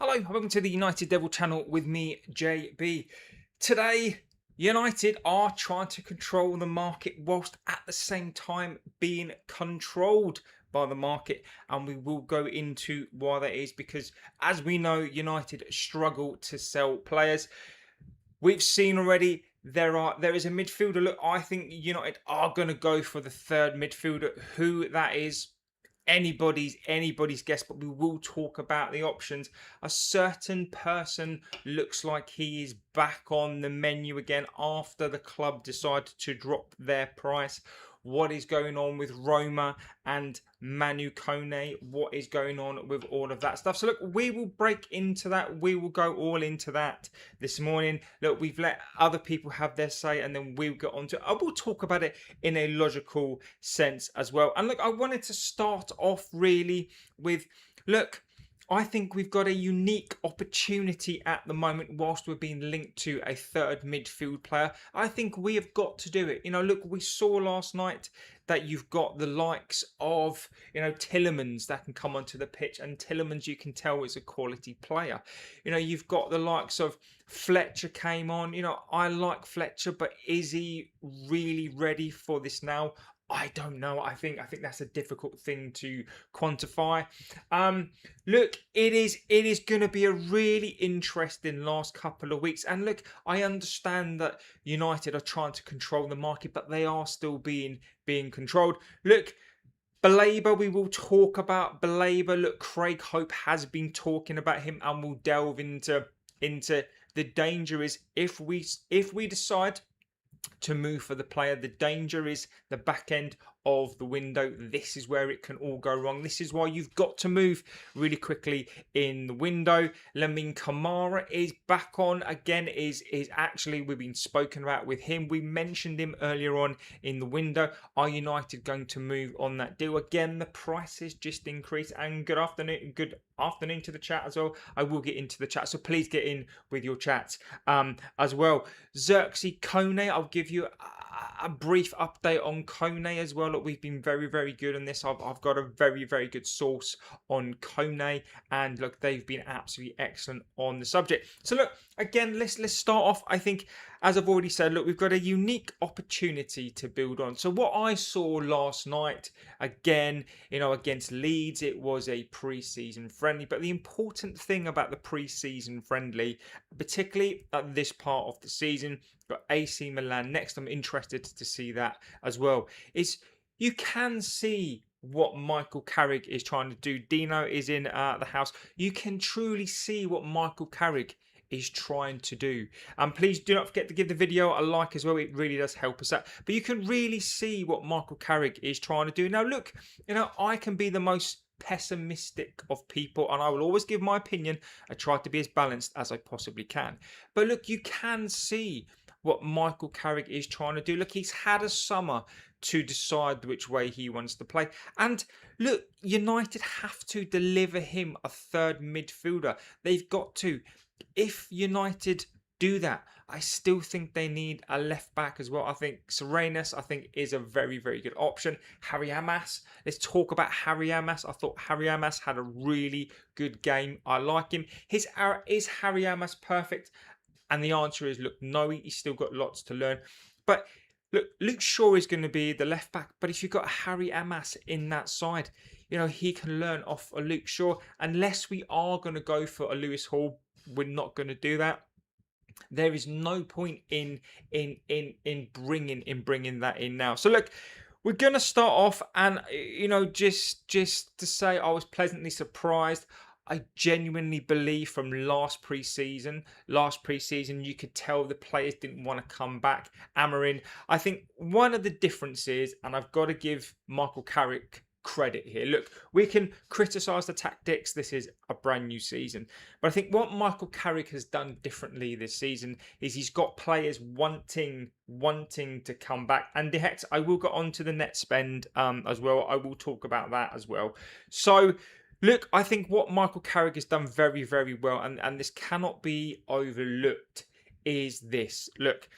Hello, welcome to the United Devil channel with me, JB. Today, United are trying to control the market whilst at the same time being controlled by the market, and we will go into why that is because, as we know, United struggle to sell players. We've seen already there is a midfielder. Look, I think United are going to go for the third midfielder. Who that is, anybody's guess, but we will talk about the options. A certain person looks like he is back on the menu again after the club decided to drop their price. What is going on with Roma and Manu Kone? What is going on with all of that stuff? So look, we will break into that. We will go all into that this morning. Look, we've let other people have their say, and then we'll get on to it. I will talk about it in a logical sense as well. And look, I wanted to start off really with, look, I think we've got a unique opportunity at the moment whilst we're being linked to a third midfield player. I think we have got to do it. Look, we saw last night that you've got the likes of, Tielemans that can come onto the pitch, and Tielemans, you can tell, is a quality player. You've got the likes of Fletcher came on. I like Fletcher, but is he really ready for this now? I don't know. I think that's a difficult thing to quantify. Look, it is going to be a really interesting last couple of weeks. And look, I understand that United are trying to control the market, but they are still being controlled. Look, Baleba, we will talk about Baleba. Look, Craig Hope has been talking about him, and we'll delve into the danger is if we decide to move for the player, the danger is the back end of the window. This is where it can all go wrong. This is why you've got to move really quickly in the window. Lamine Camara is back on again. Is actually, we've been spoken about with him. We mentioned him earlier on in the window. Are United going to move on that deal? Again, the prices just increased. And good afternoon to the chat as well. I will get into the chat, so please get in with your chats as well. Xerxes Kone, I'll give you a brief update on Kone as well. Look, we've been very, very good on this. I've got a very, very good source on Kone, and look, they've been absolutely excellent on the subject. So look, again, let's start off. I think, as I've already said, look, we've got a unique opportunity to build on. So what I saw last night, again, against Leeds, it was a pre-season friendly. But the important thing about the pre-season friendly, particularly at this part of the season, got AC Milan next. I'm interested to see that as well. Is you can see what Michael Carrick is trying to do. Dino is in the house. You can truly see what Michael Carrick is trying to do. And please do not forget to give the video a like as well. It really does help us out. But you can really see what Michael Carrick is trying to do. Now look, I can be the most pessimistic of people, and I will always give my opinion. I try to be as balanced as I possibly can. But look, you can see what Michael Carrick is trying to do. Look, he's had a summer to decide which way he wants to play. And look, United have to deliver him a third midfielder. They've got to. If United do that, I still think they need a left back as well. I think Serenas, is a very, very good option. Harry Amas, let's talk about Harry Amas. I thought Harry Amas had a really good game. I like him. Is Harry Amas perfect? And the answer is, look, no, he's still got lots to learn. But look, Luke Shaw is going to be the left back. But if you've got Harry Amas in that side, he can learn off a Luke Shaw. Unless we are going to go for a Lewis Hall, we're not going to do that. There is no point in bringing that in now. So look, we're going to start off, and just to say, I was pleasantly surprised. I genuinely believe from last pre-season, you could tell the players didn't want to come back. Amarin, I think one of the differences, and I've got to give Michael Carrick credit here. Look, we can criticise the tactics. This is a brand new season. But I think what Michael Carrick has done differently this season is he's got players wanting to come back. And De Hecht, I will get on to the net spend as well. I will talk about that as well. So look, I think what Michael Carrick has done very, very well, and this cannot be overlooked, is this. Look,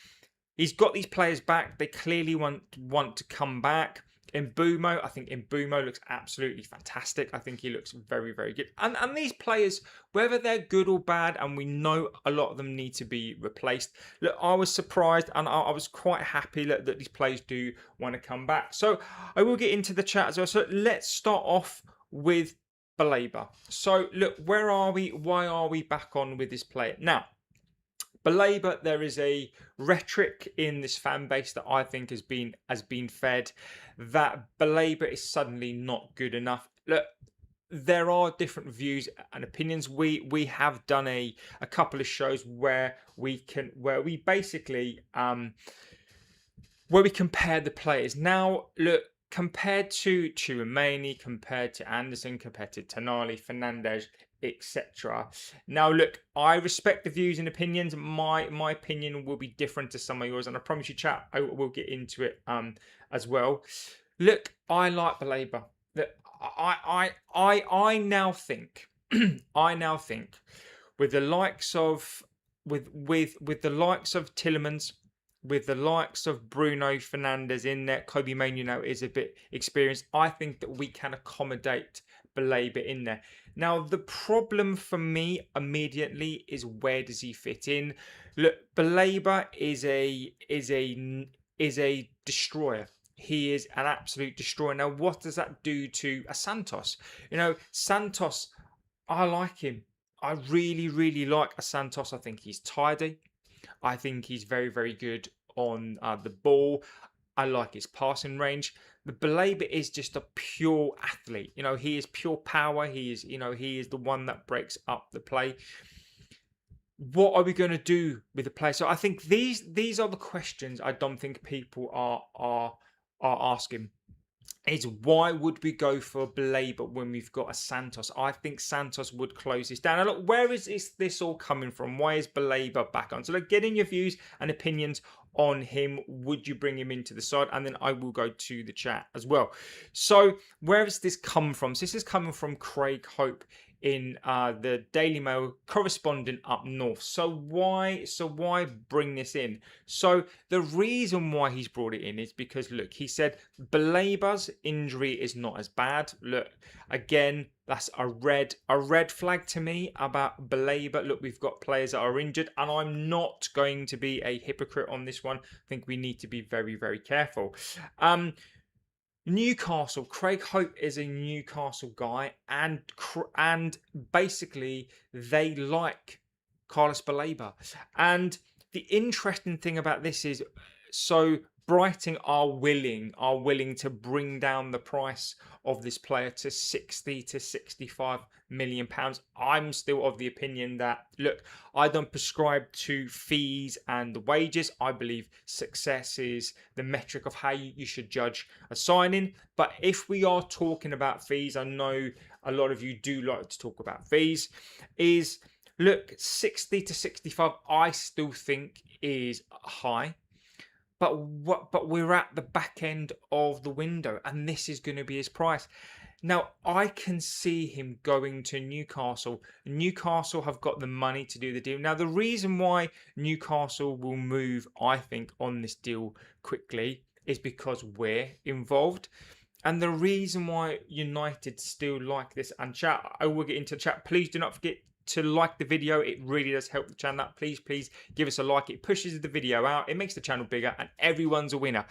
he's got these players back. They clearly want to come back. Mbumo, I think Mbumo looks absolutely fantastic. I think he looks very, very good. And these players, whether they're good or bad, and we know a lot of them need to be replaced. Look, I was surprised and I was quite happy that these players do want to come back. So I will get into the chat as well. So let's start off with Baleba. So look, where are we? Why are we back on with this player? Now, Baleba, there is a rhetoric in this fan base that I think has been fed that Baleba is suddenly not good enough. Look, there are different views and opinions. We have done a couple of shows where we basically where we compare the players. Now, look, compared to Chouameni, compared to Anderson, compared to Tonali, Fernandes, etc. Now, look, I respect the views and opinions. My opinion will be different to some of yours, and I promise you, chat, I will get into it as well. Look, I like Baleba. Look, I now think with the likes of with the likes of Tielemans, with the likes of Bruno Fernandes in there, Kobe Mainoo is a bit experienced. I think that we can accommodate Baleba in there. Now, the problem for me immediately is where does he fit in? Look, Baleba is a destroyer. He is an absolute destroyer. Now, what does that do to a Santos? You know, Santos, I like him. I really, really like a Santos. I think he's tidy. I think he's very, very good on the ball. I like his passing range. The Baleba is just a pure athlete. You know, he is pure power. He is the one that breaks up the play. What are we going to do with the play? So I think these are the questions I don't think people are asking. Is why would we go for Baleba when we've got a Santos? I think Santos would close this down. Now, look, where is this all coming from? Why is Baleba back on? So, look, get in your views and opinions on him. Would you bring him into the side? And then I will go to the chat as well. So, where has this come from? So, this is coming from Craig Hope in the Daily Mail correspondent up north. So why bring this in? So the reason why he's brought it in is because, look, he said Baleba's injury is not as bad. Look, again, that's a red flag to me about Baleba. Look, we've got players that are injured, and I'm not going to be a hypocrite on this one. I think we need to be very, very careful. Newcastle, Craig Hope is a Newcastle guy, and basically they like Carlos Baleba. And the interesting thing about this is, so Brighton are willing to bring down the price of this player to 60 to 65 million pounds. I'm still of the opinion that, look, I don't prescribe to fees and wages. I believe success is the metric of how you should judge a signing. But if we are talking about fees, I know a lot of you do like to talk about fees, is, look, 60 to 65 I still think is high. But we're at the back end of the window, and this is going to be his price. Now, I can see him going to Newcastle. Newcastle have got the money to do the deal. Now, the reason why Newcastle will move, I think, on this deal quickly is because we're involved. And the reason why United still like this, and chat, I will get into chat. Please do not forget to like the video. It really does help the channel. Please give us a like. It pushes the video out, it makes the channel bigger, and everyone's a winner.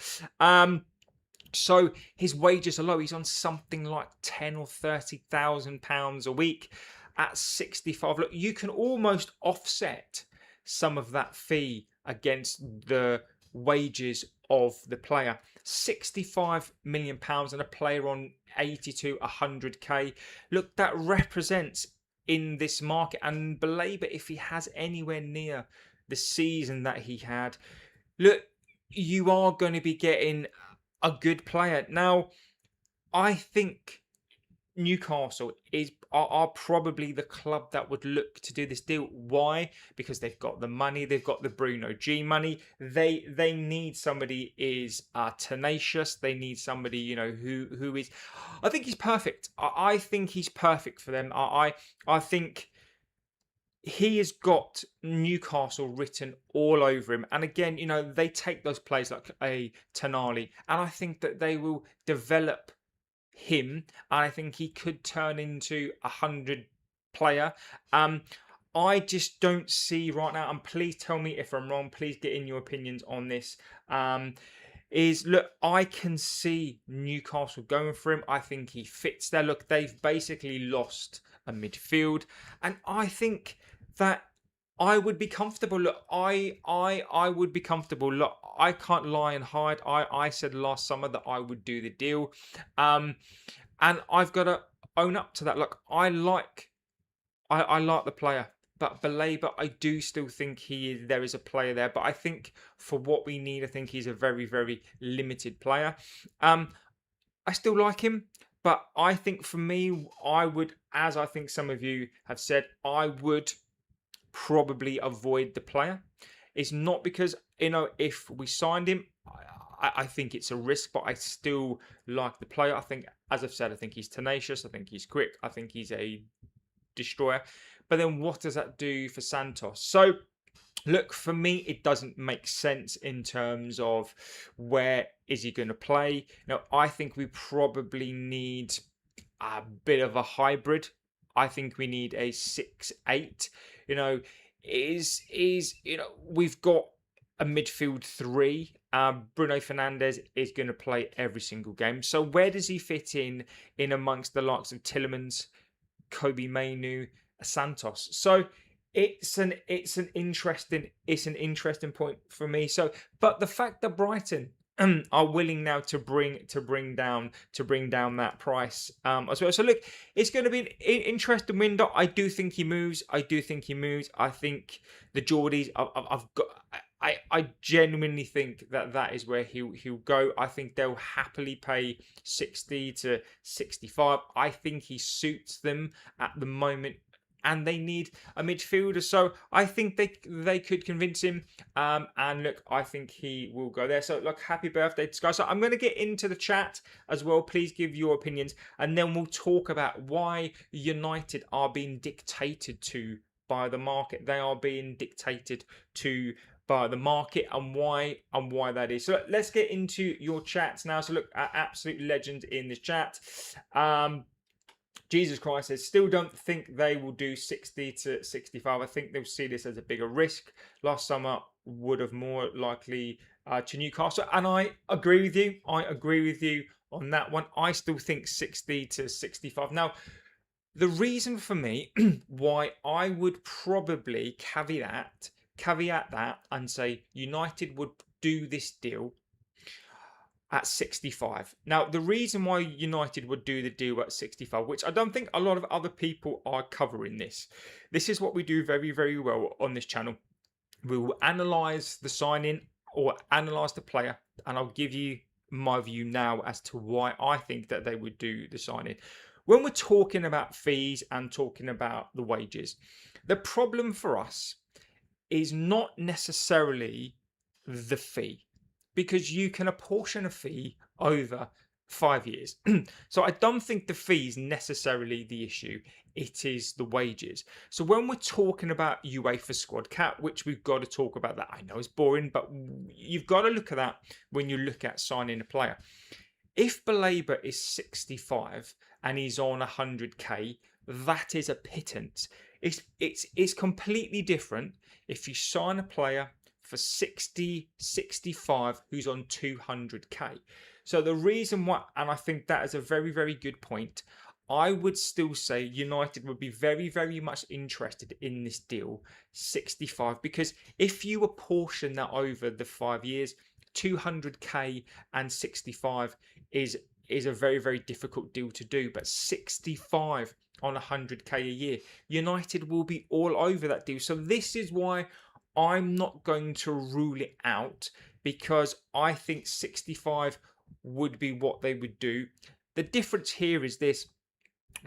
So his wages are low. He's on something like 10 or 30,000 pounds a week at 65. Look, you can almost offset some of that fee against the wages of the player. 65 million pounds and a player on 80 to 100k. Look, that represents in this market, and Baleba, if he has anywhere near the season that he had, look, you are going to be getting a good player. Now, I think Newcastle are probably the club that would look to do this deal. Why? Because they've got the money, they've got the Bruno G money. They need somebody is tenacious. They need somebody, you know, who is. I think he's perfect. I think he's perfect for them. I think he has got Newcastle written all over him. And again, they take those players like a Tonali, and I think that they will develop him, and I think he could turn into 100 player. I just don't see right now, and please tell me if I'm wrong. Please get in your opinions on this. Look, I can see Newcastle going for him. I think he fits there. Look, they've basically lost a midfield, and I think that I would be comfortable. Look, I would be comfortable. Look, I can't lie and hide. I said last summer that I would do the deal, and I've got to own up to that. Look, I like the player, but Baleba, I do still think there is a player there. But I think for what we need, I think he's a very, very limited player. I still like him, but I think for me, I would, as I think some of you have said, I would probably avoid the player. It's not because, if we signed him, I think it's a risk, but I still like the player. I think, as I've said, I think he's tenacious. I think he's quick. I think he's a destroyer. But then what does that do for Santos? So, look, for me, it doesn't make sense in terms of where is he going to play. I think we probably need a bit of a hybrid. I think we need a 6-8. We've got a midfield 3. Bruno Fernandes is going to play every single game. So where does he fit in amongst the likes of Tielemans, Kobe Mainu, Santos? So it's an interesting point for me. So, but the fact that Brighton are willing now to bring down that price as well. So look, it's going to be an interesting window. I do think he moves. I think the Geordies. I genuinely think that is where he'll go. I think they'll happily pay 60 to 65. I think he suits them at the moment, and they need a midfielder. So I think they could convince him. And look, I think he will go there. So look, happy birthday to Sky. So I'm going to get into the chat as well. Please give your opinions, and then we'll talk about why United are being dictated to by the market. They are being dictated to by the market, and why that is. So let's get into your chats now. So look, absolute legend in this chat. Jesus Christ says, still don't think they will do 60 to 65. I think they'll see this as a bigger risk. Last summer would have more likely to Newcastle. And I agree with you. On that one. I still think 60 to 65. Now, the reason for me why I would probably caveat that and say United would do this deal at 65. Now, the reason why United would do the deal at 65, which I don't think a lot of other people are covering this. This is what we do very, very well on this channel. We will analyse the signing or analyse the player, and I'll give you my view now as to why I think that they would do the signing. When we're talking about fees and talking about the wages, the problem for us is not necessarily the fee, because you can apportion a fee over 5 years. So I don't think the fee is necessarily the issue. It is the wages. So when we're talking about UEFA squad cap, which we've got to talk about that, I know it's boring, but you've got to look at that when you look at signing a player. If Baleba is 65 and he's on 100k, that is a pittance. It's completely different if you sign a player for 60, 65 who's on 200k. So the reason why, and I think that is a very, very good point, I would still say United would be very, very much interested in this deal, 65, because if you apportion that over the 5 years, 200k and 65 is a very, very difficult deal to do. But 65 on 100k a year, United will be all over that deal. So this is why I'm not going to rule it out, because I think 65 would be what they would do. The difference here is this.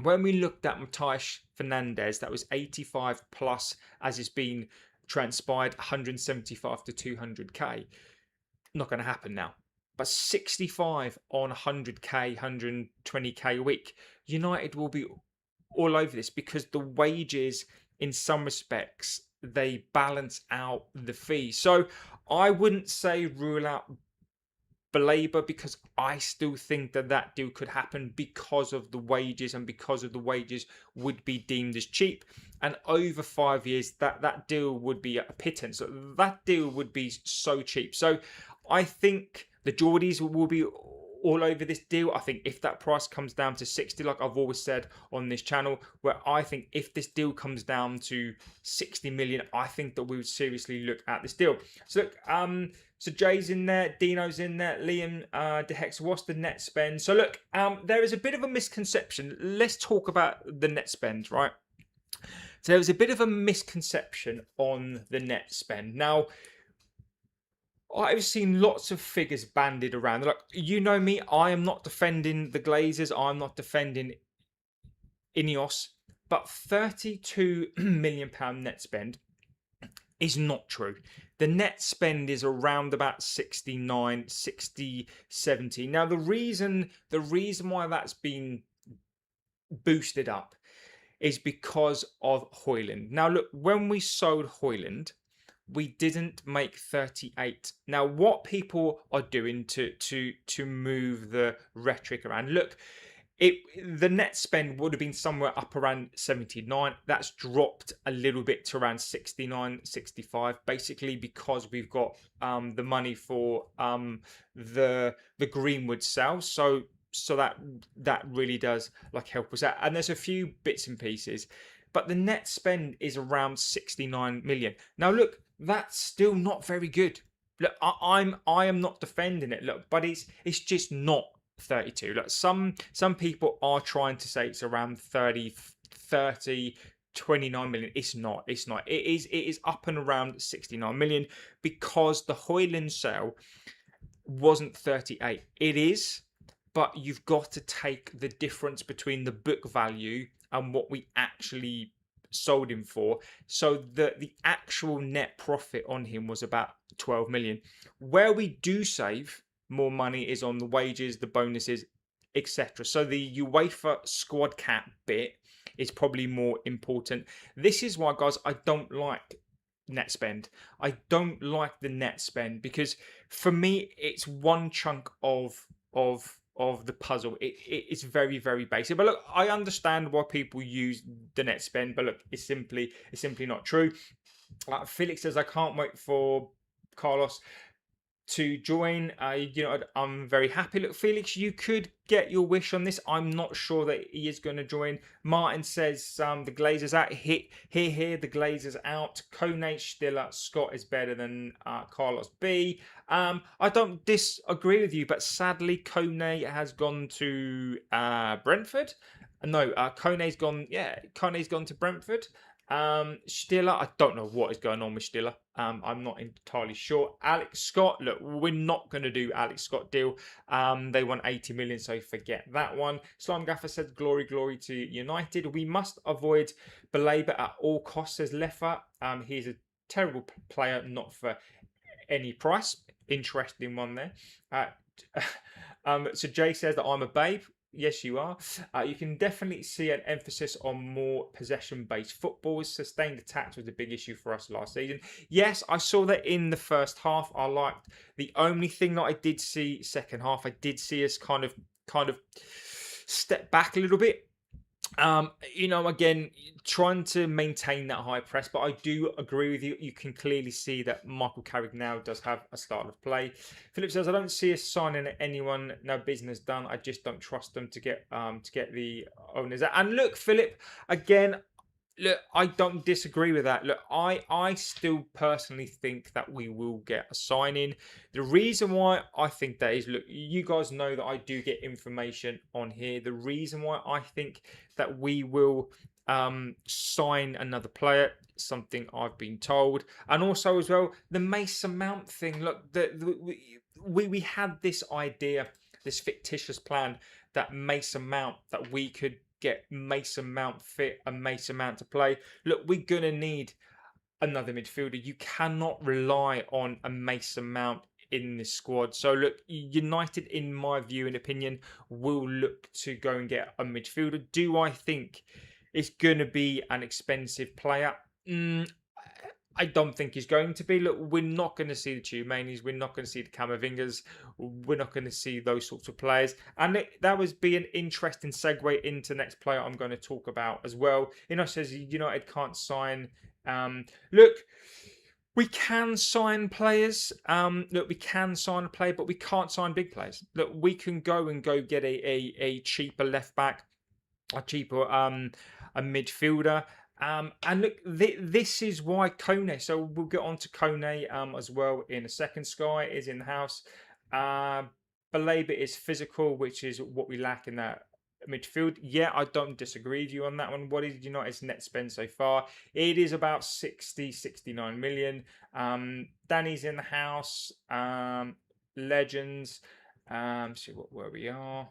When we looked at Matthias Fernandes, that was 85 plus, as it's been transpired, 175 to 200k. Not going to happen now. But 65 on 100k, 120k a week, United will be all over this, because the wages in some respects, they balance out the fee. So I wouldn't say rule out Baleba, because I still think that that deal could happen because of the wages, and because of the wages would be deemed as cheap. And over 5 years, that deal would be a pittance. So that deal would be so cheap. So I think the Geordies will be all over this deal. I think if that price comes down to 60, like I've always said on this channel, where I think if this deal comes down to 60 million, I think that we would seriously look at this deal. So look, so Jay's in there, Dino's in there, Liam DeHex, what's the net spend? So look, there is a bit of a misconception. Let's talk about the net spend, right? So there was a bit of a misconception on the net spend. Now, I've seen lots of figures bandied around. Like, you know me, I am not defending the Glazers. I'm not defending Ineos. But £32 million net spend is not true. The net spend is around about 69, 60, 70. Now, the reason why that's been boosted up is because of Højlund. Now, look, when we sold Højlund, we didn't make 38. Now, what people are doing to move the rhetoric around, look, the net spend would have been somewhere up around 79. That's dropped a little bit to around 69, 65, basically because we've got the money for the Greenwood sale. So that really does like help us out. And there's a few bits and pieces, but the net spend is around 69 million. Now, look, that's still not very good. Look, I am not defending it. Look, but it's just not 32. Look, some people are trying to say it's around 30, 29 million. It's not. It is up and around 69 million because the Højlund sale wasn't 38. It is, but you've got to take the difference between the book value and what we actually sold him for. So the actual net profit on him was about 12 million. Where we do save more money is on the wages, the bonuses, etc. So the UEFA squad cap bit is probably more important. This is why, guys, I don't like net spend. I don't like the net spend because for me it's one chunk of the puzzle. It's very, very basic. But look, I understand why people use the net spend, but look, it's simply not true. Felix says, I can't wait for Carlos to join. I'm very happy. Look, Felix, you could get your wish on this. I'm not sure that he is going to join. Martin says the Glazers out. Here, the Glazers out. Kone, Stiller, Scott is better than Carlos B. I don't disagree with you, but sadly, Kone has gone to Brentford. No, Kone's gone. Yeah, Kone's gone to Brentford. Stiller, I don't know what is going on with Stiller. I'm not entirely sure. Alex Scott, look, we're not going to do Alex Scott deal. They want 80 million, so forget that one. Slime Gaffer said, glory to United. We must avoid Baleba at all costs, says Leffer. He's a terrible player, not for any price. Interesting one there. So Jay says that I'm a babe. Yes, you are. You can definitely see an emphasis on more possession-based football. Sustained attacks was a big issue for us last season. Yes, I saw that in the first half. I liked the only thing that I did see second half. I did see us kind of step back a little bit. Again, trying to maintain that high press, but I do agree with you. You can clearly see that Michael Carrick now does have a style of play. Philip says, I don't see us signing anyone. No business done. I just don't trust them to get the owners out. And look, Philip, again, look, I don't disagree with that. Look, I still personally think that we will get a sign-in. The reason why I think that is, look, you guys know that I do get information on here. The reason why I think that we will sign another player, something I've been told. And also as well, the Mason Mount thing. Look, we had this idea, this fictitious plan that Mason Mount, that we could get Mason Mount fit and Mason Mount to play. Look, we're going to need another midfielder. You cannot rely on a Mason Mount in this squad. So look, United, in my view and opinion, will look to go and get a midfielder. Do I think it's going to be an expensive player. I don't think he's going to be. Look, we're not going to see the Tumanis. We're not going to see the Camavingas. We're not going to see those sorts of players. And that was be an interesting segue into the next player I'm going to talk about as well. Says United can't sign. Look, we can sign players. Look, we can sign a player, but we can't sign big players. Look, we can go get a cheaper left back, a cheaper a midfielder. And look, this is why Kone. So we'll get on to Kone as well in a second. Sky is in the house. Baleba is physical, which is what we lack in that midfield. Yeah, I don't disagree with you on that one. What is United's net spend so far? It is about 69 million. Danny's in the house. Legends. See where we are.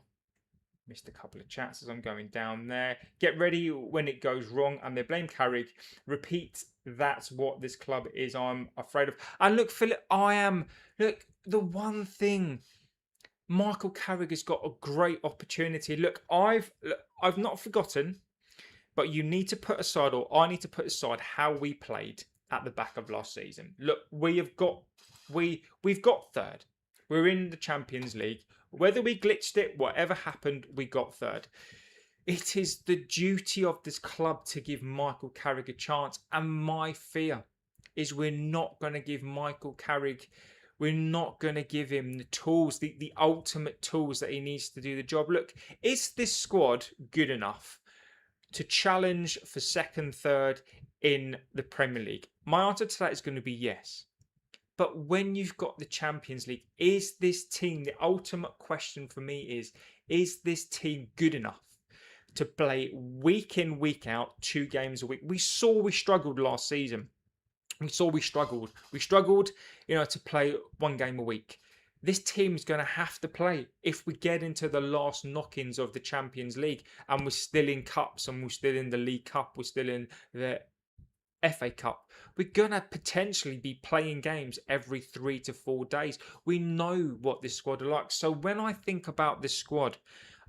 Missed a couple of chats as I'm going down there. Get ready when it goes wrong, and they blame Carrick. Repeat, that's what this club is, I'm afraid of. And look, Philip, look, the one thing, Michael Carrick has got a great opportunity. Look, I've not forgotten, but you need to put aside, or I need to put aside, how we played at the back of last season. Look, we've got third. We're in the Champions League. Whether we glitched it, whatever happened, we got third. It is the duty of this club to give Michael Carrick a chance. And my fear is we're not going to give Michael Carrick, we're not going to give him the tools, the ultimate tools that he needs to do the job. Look, is this squad good enough to challenge for second, third in the Premier League? My answer to that is going to be yes. But when you've got the Champions League, is this team, the ultimate question for me is this team good enough to play week in, week out, 2 games a week? We struggled last season. We struggled. We struggled, to play 1 game a week. This team is going to have to play if we get into the last knock-ins of the Champions League and we're still in cups and we're still in the League Cup, we're still in the FA Cup. We're going to potentially be playing games every 3 to 4 days. We know what this squad are like. So when I think about this squad,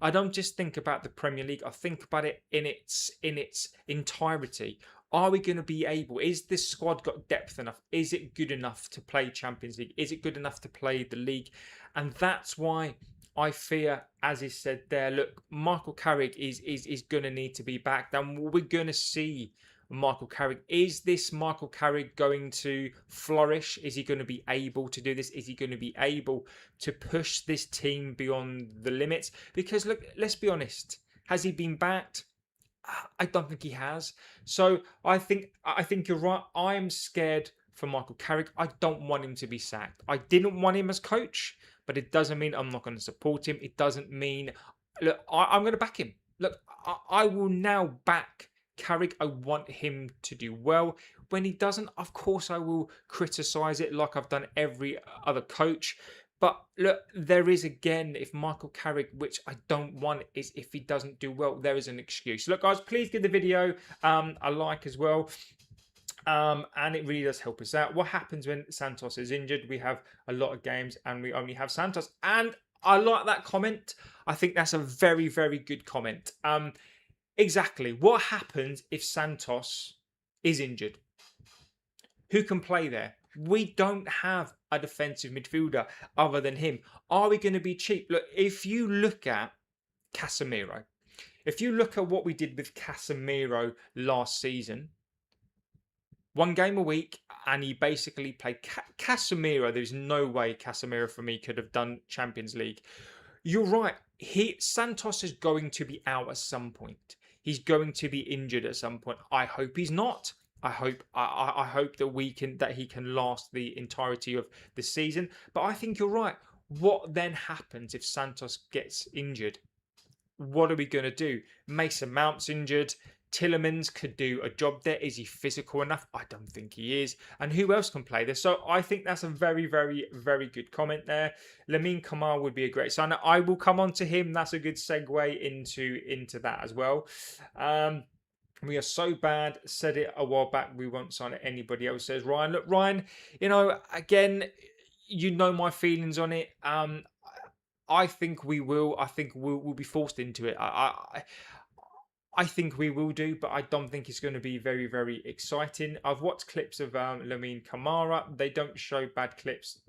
I don't just think about the Premier League. I think about it in its entirety. Are we going to be able? Is this squad got depth enough? Is it good enough to play Champions League? Is it good enough to play the league? And that's why I fear, as is said there, look, Michael Carrick is going to need to be back. Then we're going to see Michael Carrick. Is this Michael Carrick going to flourish? Is he going to be able to do this? Is he going to be able to push this team beyond the limits? Because look, let's be honest. Has he been backed? I don't think he has. So I think you're right. I'm scared for Michael Carrick. I don't want him to be sacked. I didn't want him as coach, but it doesn't mean I'm not going to support him. It doesn't mean, look, I'm going to back him. Look, I will now back Carrick. I want him to do well. When he doesn't, of course, I will criticise it like I've done every other coach. But look, there is again, if Michael Carrick, which I don't want, is if he doesn't do well, there is an excuse. Look, guys, please give the video a like as well. And it really does help us out. What happens when Santos is injured? We have a lot of games and we only have Santos. And I like that comment. I think that's a very, very good comment. Exactly. What happens if Santos is injured? Who can play there? We don't have a defensive midfielder other than him. Are we going to be cheap? Look, if you look at Casemiro, if you look at what we did with Casemiro last season, 1 game a week, and he basically played Casemiro. There's no way Casemiro for me could have done Champions League. You're right. Santos is going to be out at some point. He's going to be injured at some point. I hope he's not. I hope that he can last the entirety of the season. But I think you're right. What then happens if Santos gets injured? What are we going to do? Mason Mount's injured. Tielemans could do a job there. Is he physical enough? I don't think he is. And who else can play this? So I think that's a very, very, very good comment there. Lamine Camara would be a great sign. I will come on to him. That's a good segue into that as well. We are so bad. Said it a while back. We won't sign it. Anybody else, says Ryan. Look, Ryan, again, my feelings on it. I think we will. I think we'll be forced into it. I think we will do, but I don't think it's going to be very, very exciting. I've watched clips of Lamine Camara. They don't show bad clips.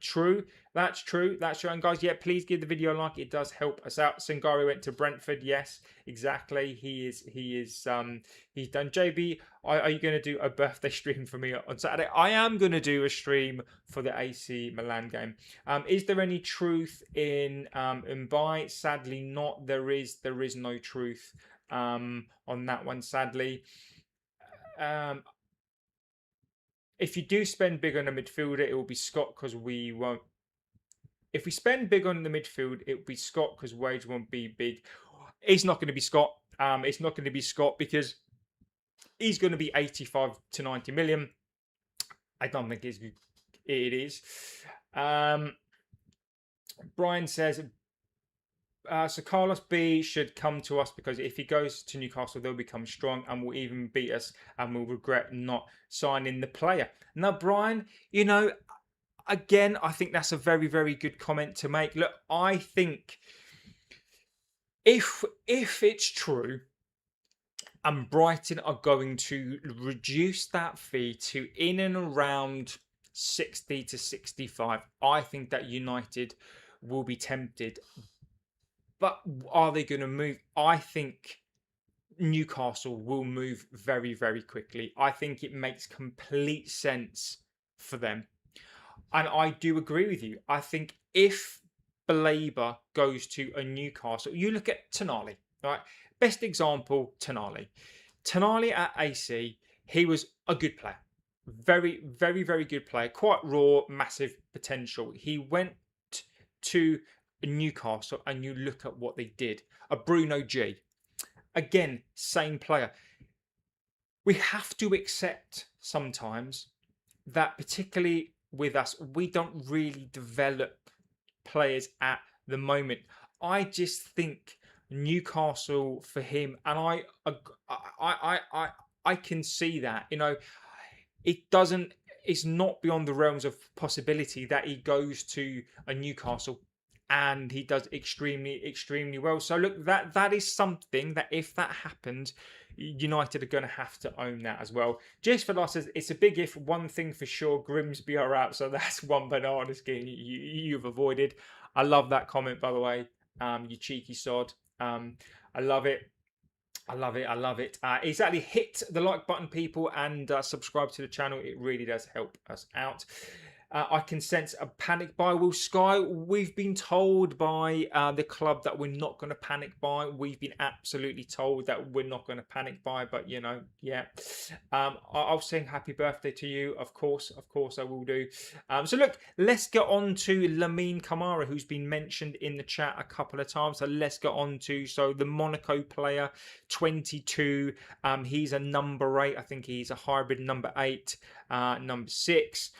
True. That's true. That's true. And guys, yeah, please give the video a like. It does help us out. Sangari went to Brentford. Yes, exactly. He's done. JB, are you going to do a birthday stream for me on Saturday? I am going to do a stream for the AC Milan game. Is there any truth in Mbai? Sadly, not. There is no truth on that one, sadly. If you do spend big on a midfielder, it will be Scott, because we won't. If we spend big on the midfield, it will be Scott because wage won't be big. It's not going to be Scott. It's not going to be Scott because he's going to be 85 to 90 million. I don't think it is. Brian says, so Carlos B should come to us, because if he goes to Newcastle, they'll become strong and will even beat us, and we'll regret not signing the player. Now, Brian, again, I think that's a very, very good comment to make. Look, I think if it's true and Brighton are going to reduce that fee to in and around 60 to 65, I think that United will be tempted. But are they going to move? I think Newcastle will move very, very quickly. I think it makes complete sense for them. And I do agree with you. I think if Baleba goes to a Newcastle, you look at Tonali, right? Best example, Tonali. Tonali at AC, he was a good player. Very, very, very good player. Quite raw, massive potential. He went to Newcastle and you look at what they did. A Bruno G. Again, same player. We have to accept sometimes that, particularly with us, we don't really develop players at the moment. I just think Newcastle for him, and I can see that, it's not beyond the realms of possibility that he goes to a Newcastle and he does extremely, extremely well. So look, that is something that if that happens, United are going to have to own that as well. Just for us, says it's a big if. One thing for sure, Grimsby are out, so that's one banana skin you've avoided. I love that comment, by the way. You cheeky sod. I love it. I love it. I love it. Exactly. Hit the like button, people, and subscribe to the channel. It really does help us out. I can sense a panic buy. Will Sky, we've been told by the club that we're not going to panic buy. We've been absolutely told that we're not going to panic buy, but yeah. I'll sing happy birthday to you. Of course I will do. So look, let's get on to Lamine Camara, who's been mentioned in the chat a couple of times. So let's get on to, the Monaco player, 22. He's a number 8. I think he's a hybrid number 8, number 6.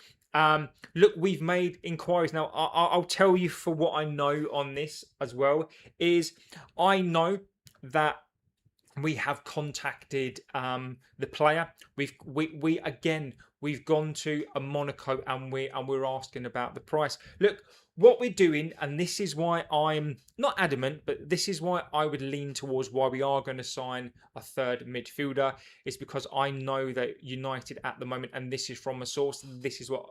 Look, we've made inquiries. Now, I'll tell you for what I know on this as well, is I know that we have contacted the player. We've gone to a Monaco and we're asking about the price. Look, what we're doing, and this is why I'm not adamant, but this is why I would lean towards why we are going to sign a third midfielder, is because I know that United at the moment, and this is from a source, this is what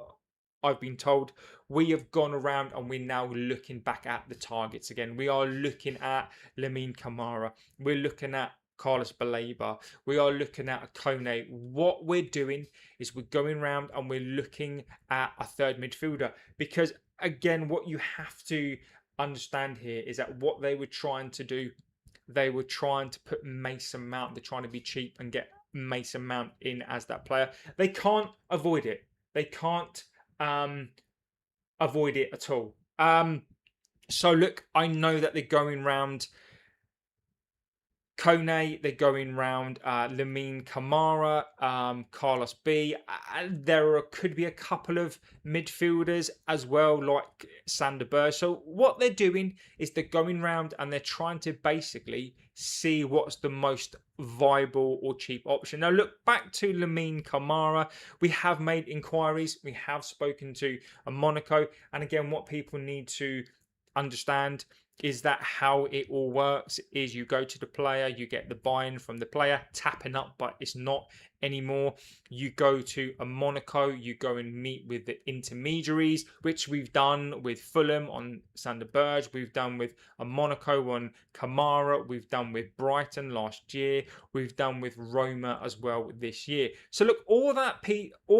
I've been told, we have gone around and we're now looking back at the targets again. We are looking at Lamine Camara. We're looking at Carlos Baleba. We are looking at a Kone. What we're doing is we're going around and we're looking at a third midfielder, because again, what you have to understand here is that what they were trying to do, they were trying to put Mason Mount. They're trying to be cheap and get Mason Mount in as that player. They can't avoid it. They can't avoid it at all. So look, I know that they're going round Kone, they're going round Lamine Camara, Carlos B. There could be a couple of midfielders as well, like Sander Berge. So what they're doing is they're going round and they're trying to basically see what's the most viable or cheap option. Now look, back to Lamine Camara. We have made inquiries. We have spoken to a Monaco. And again, what people need to understand is that how it all works? Is you go to the player, you get the buy-in from the player, tapping up, but it's not anymore. You go to a Monaco, you go and meet with the intermediaries, which we've done with Fulham on Sander Berge, we've done with a Monaco on Camara, we've done with Brighton last year, we've done with Roma as well this year. So look, all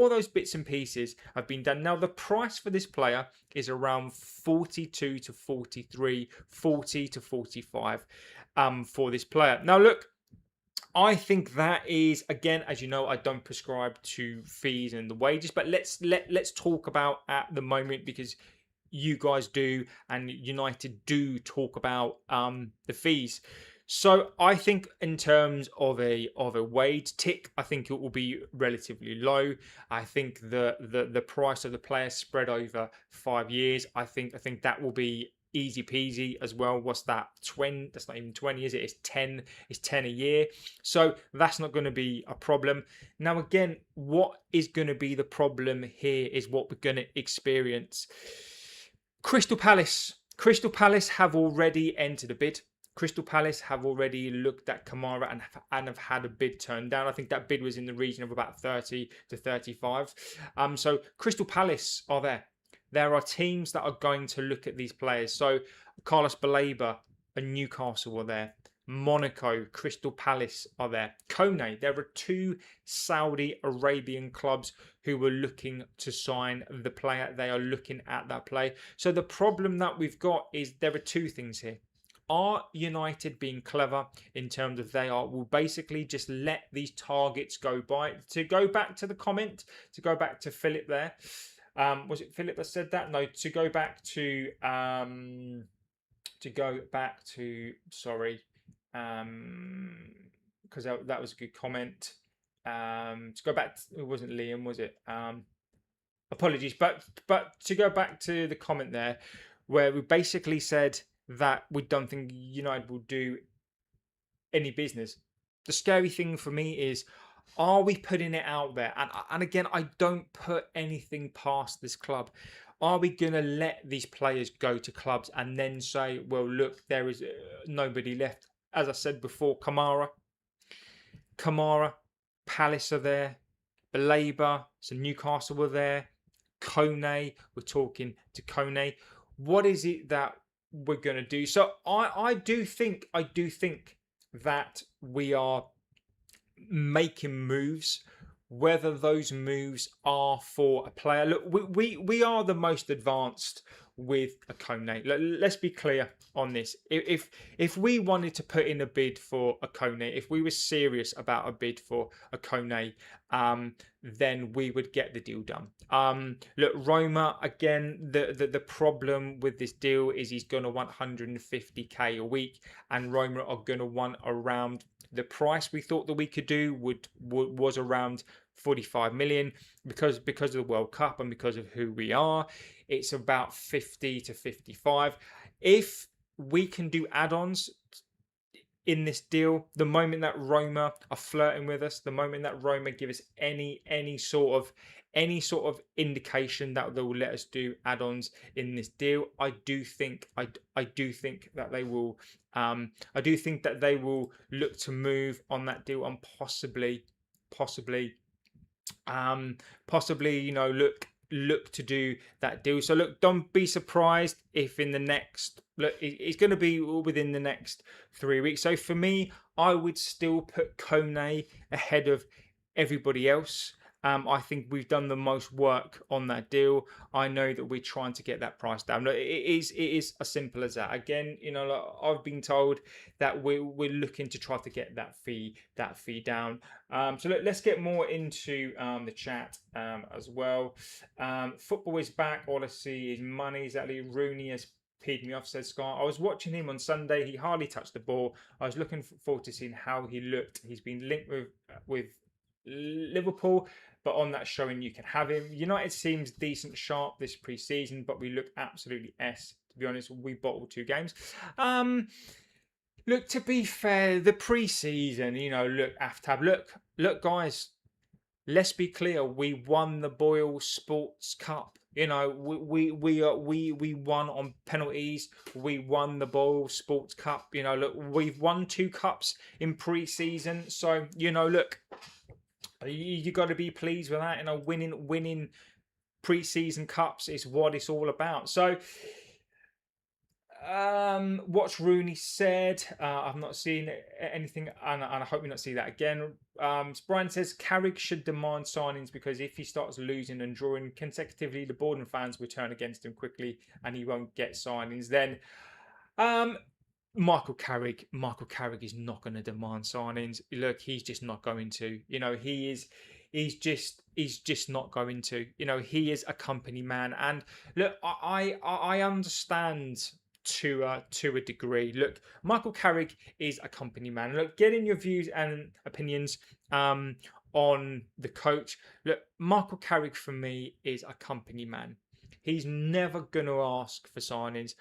those bits and pieces have been done. Now the price for this player is around 42 to 43, 40 to 45 for this player. Now look, I think that is, again, as you know, I don't prescribe to fees and the wages, but let's talk about at the moment, because you guys do and United do talk about the fees. So I think in terms of a wage tick, I think it will be relatively low. I think the price of the player spread over 5 years, I think that will be easy peasy as well. What's that? 20? That's not even 20, is it? It's 10. It's 10 a year. So that's not going to be a problem. Now, again, what is going to be the problem here is what we're going to experience. Crystal Palace. Crystal Palace have already entered a bid. Crystal Palace have already looked at Camara and have had a bid turned down. I think that bid was in the region of about 30 to 35. So Crystal Palace are there. There are teams that are going to look at these players. So Carlos Baleba and Newcastle are there. Monaco, Crystal Palace are there. Kone, there are 2 Saudi Arabian clubs who were looking to sign the player. They are looking at that play. So the problem that we've got is there are 2 things here. Are United being clever in terms of will basically just let these targets go by? To go back to the comment, to go back to Philip there. Was it Philip that said that? No, to go back to sorry, because that was a good comment. To go back, it wasn't Liam, was it? Apologies, but to go back to the comment there, where we basically said that we don't think United will do any business. The scary thing for me is, are we putting it out there? And again, I don't put anything past this club. Are we going to let these players go to clubs and then say, well, look, there is nobody left? As I said before, Camara, Palace are there, Baleba, so Newcastle were there, Kone, we're talking to Kone. What is it that we're going to do? So I do think that we are making moves. Whether those moves are for a player, look, we are the most advanced with a Kone. Let's be clear on this. If we wanted to put in a bid for a Kone, if we were serious about a bid for a Kone, then we would get the deal done. Look, Roma, again, the problem with this deal is he's going to want 150k a week, and Roma are going to want around the price we thought that we could do was around 45 million because of the World Cup and because of who we are. It's about 50 to 55. If we can do add-ons in this deal, the moment that Roma are flirting with us, the moment that Roma give us any sort of indication that they will let us do add-ons in this deal, I do think that they will. I do think that they will look to move on that deal and possibly, look to do that deal. So look, don't be surprised if in the next, it's going to be within the next 3 weeks. So for me, I would still put Kone ahead of everybody else. I think we've done the most work on that deal. I know that we're trying to get that price down. It is as simple as that. Again, I've been told that we're looking to try to get that fee down. So let's get more into the chat as well. Football is back. All I see is money. Exactly. Rooney has peed me off, said Scott. I was watching him on Sunday. He hardly touched the ball. I was looking forward to seeing how he looked. He's been linked with Liverpool, but on that showing you can have him. United seems decent sharp this pre-season, but we look absolutely to be honest. We bottled 2 games. Look, to be fair, the pre-season, look guys, let's be clear, we won the Boyle Sports Cup. You know, we won on penalties. We won the Boyle Sports Cup. You know, look, we've won 2 cups in pre-season. So you know, look, you got to be pleased with that. You know, winning pre-season cups is what it's all about. So what's Rooney said? I've not seen anything, and I hope we not see that again. Brian says Carrick should demand signings because if he starts losing and drawing consecutively, the board and fans will turn against him quickly, and he won't get signings. Then, Michael Carrick is not going to demand signings. Look, he's just not going to. You know, he's just not going to. You know, he is a company man, and look, I understand to a degree. Look, Michael Carrick is a company man. Look, get in your views and opinions on the coach. Look, Michael Carrick for me is a company man. He's never going to ask for signings.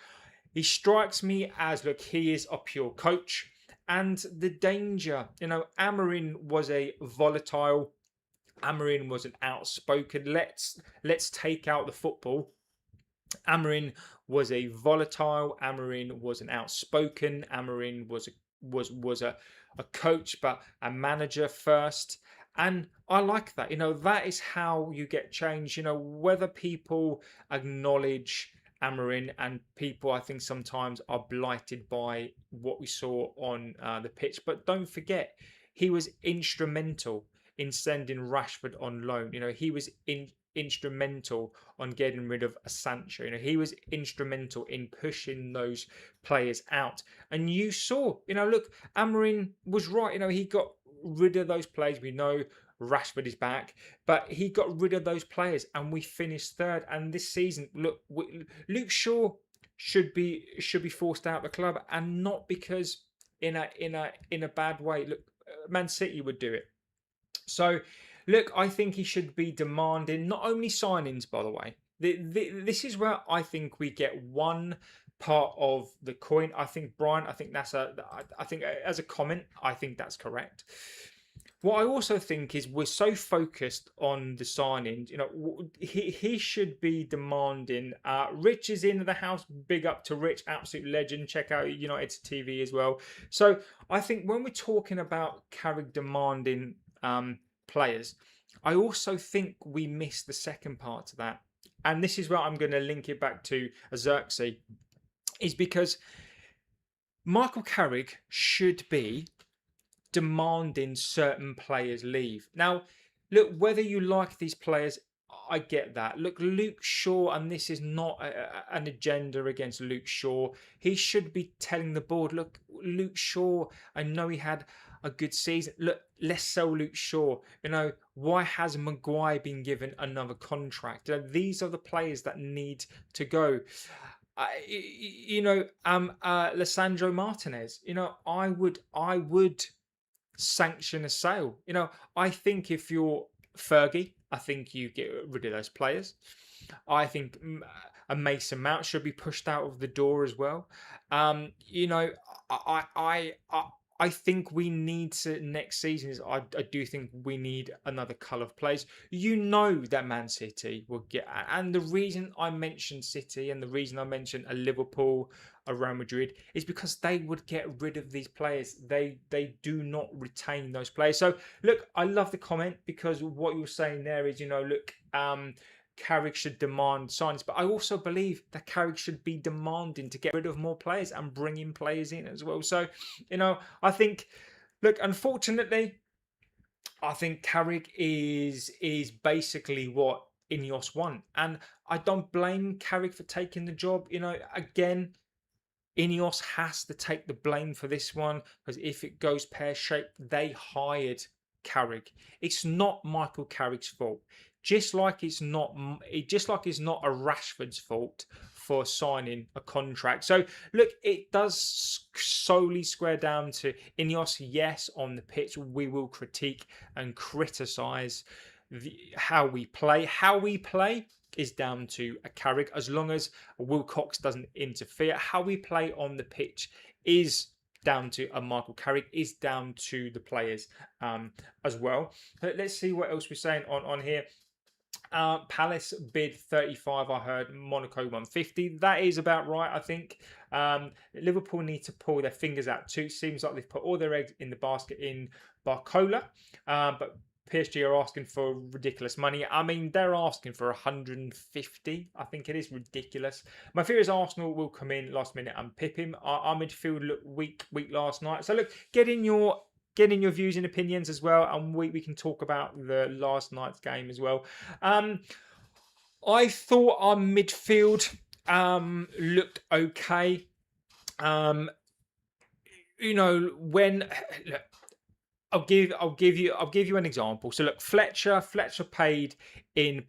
He strikes me as, look, he is a pure coach. And the danger, you know, Amorim was a volatile. Amorim was an outspoken. Let's take out the football. Amorim was a volatile. Amorim was an outspoken. Amorim was a coach, but a manager first. And I like that. You know, that is how you get change. You know, whether people acknowledge Amorim, and people, I think, sometimes are blighted by what we saw on the pitch. But don't forget, he was instrumental in sending Rashford on loan. You know, he was instrumental on getting rid of Sancho. You know, he was instrumental in pushing those players out. And you saw, you know, look, Amorim was right. You know, he got rid of those players. We know Rashford is back, but he got rid of those players, and we finished third. And this season, look, Luke Shaw should be forced out of the club, and not because in a bad way. Look, Man City would do it. So, look, I think he should be demanding not only signings, by the way. This is where I think we get one part of the coin. I think, Brian, I think as a comment, I think that's correct. What I also think is we're so focused on the signings. You know, he should be demanding. Rich is in the house. Big up to Rich, absolute legend. Check out United's TV as well. So I think when we're talking about Carrick demanding players, I also think we miss the second part to that. And this is where I'm going to link it back to Xerxes, is because Michael Carrick should be demanding certain players leave. Now, look, whether you like these players, I get that. Look, Luke Shaw, and this is not an agenda against Luke Shaw. He should be telling the board, look, Luke Shaw, I know he had a good season. Look, let's sell Luke Shaw. You know, why has Maguire been given another contract? You know, these are the players that need to go. Lissandro Martinez. You know, I would sanction a sale. You know, I think if you're Fergie, I think you get rid of those players. I think a Mason Mount should be pushed out of the door as well. You know, I think we need to next season. I do think we need another colour of players. You know that Man City will get, and the reason I mentioned City and the reason I mentioned a Liverpool, a Real Madrid is because they would get rid of these players. They do not retain those players. So look, I love the comment because what you're saying there is, you know, look, Carrick should demand signings, but I also believe that Carrick should be demanding to get rid of more players and bringing players in as well. So, you know, I think, look, unfortunately, I think Carrick is basically what Ineos want, and I don't blame Carrick for taking the job. You know, again, Ineos has to take the blame for this one because if it goes pear-shaped, they hired Carrick. It's not Michael Carrick's fault. Just like it's not a Rashford's fault for signing a contract. So look, it does solely square down to Ineos. Yes, on the pitch, we will critique and criticise how we play. How we play is down to a Carrick, as long as Wilcox doesn't interfere. How we play on the pitch is down to a Michael Carrick, is down to the players as well. But let's see what else we're saying on here. Palace bid 35. I heard Monaco 150. That is about right, I think. Liverpool need to pull their fingers out too. Seems like they've put all their eggs in the basket in Barcola, but PSG are asking for ridiculous money. I mean, they're asking for 150. I think it is ridiculous. My fear is Arsenal will come in last minute and pip him. Our midfield looked weak last night. So look, get in your views and opinions as well, and we can talk about the last night's game as well. I thought our midfield looked okay. When look, I'll give you an example. So look, Fletcher played in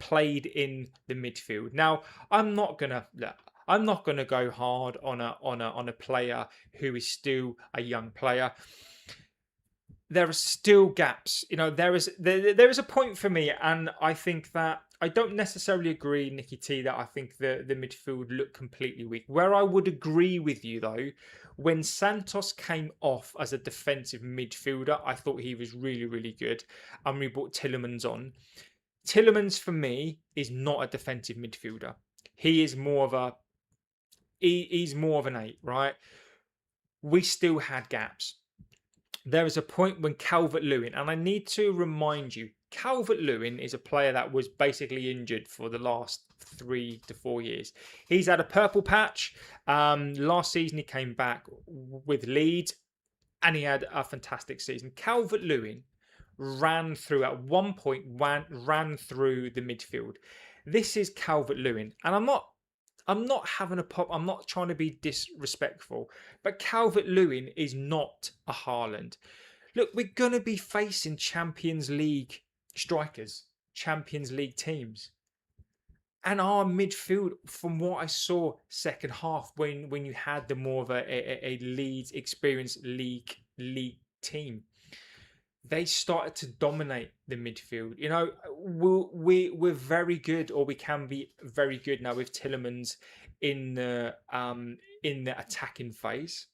the midfield. Now I'm not gonna go hard on a player who is still a young player. There are still gaps. There is a point for me, and I think that I don't necessarily agree, Nicky T, that I think the midfield looked completely weak. Where I would agree with you though, when Santos came off as a defensive midfielder, I thought he was really, really good, and we brought Tielemans on. Tielemans for me is not a defensive midfielder. He is more of he's more of an 8, right? We still had gaps. There was a point when Calvert-Lewin, and I need to remind you, Calvert-Lewin is a player that was basically injured for the last 3 to 4 years. He's had a purple patch. Last season he came back with Leeds, and he had a fantastic season. Calvert-Lewin ran through the midfield. This is Calvert-Lewin, and I'm not having a pop. I'm not trying to be disrespectful, but Calvert-Lewin is not a Haaland. Look, we're going to be facing Champions League strikers, Champions League teams. And our midfield, from what I saw second half, when you had the more of a Leeds experienced league team, they started to dominate the midfield. We're very good, or we can be very good now with Tielemans in the attacking phase.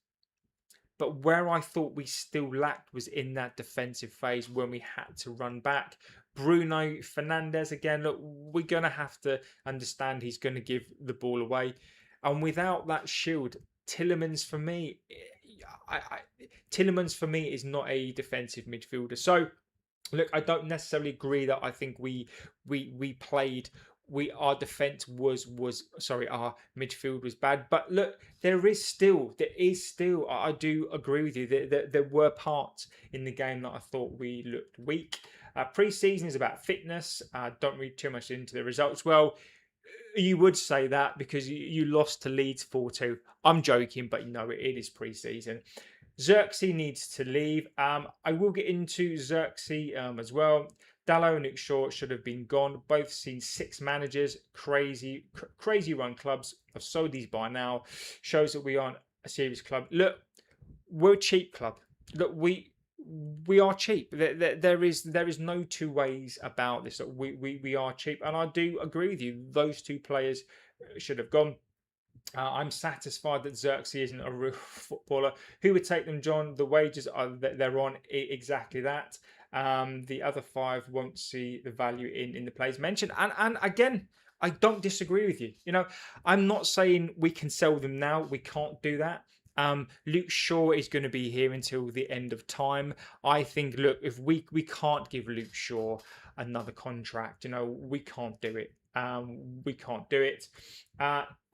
But where I thought we still lacked was in that defensive phase when we had to run back. Bruno Fernandes, again, look, we're going to have to understand he's going to give the ball away. And without that shield, Tielemans for me is not a defensive midfielder. So, look, I don't necessarily agree that I think our midfield was bad. But look, there is still, I do agree with you that there were parts in the game that I thought we looked weak. Pre-season is about fitness. Don't read too much into the results. Well, you would say that because you lost to Leeds 4-2. I'm joking, but it is pre-season. Xerxes needs to leave. I will get into Xerxes as well. Dallo and Luke Shaw should have been gone. Both seen 6 managers. Crazy run clubs. I've sold these by now. Shows that we aren't a serious club. Look, we're a cheap club. Look, we are cheap. There is no two ways about this. We are cheap, and I do agree with you. Those 2 players should have gone. I'm satisfied that Xerxes isn't a real footballer. Who would take them, John? The wages they're on exactly that. The other 5 won't see the value in the players mentioned. And again, I don't disagree with you. I'm not saying we can sell them now. We can't do that. Luke Shaw is going to be here until the end of time. I think, look, if we can't give Luke Shaw another contract, we can't do it. We can't do it.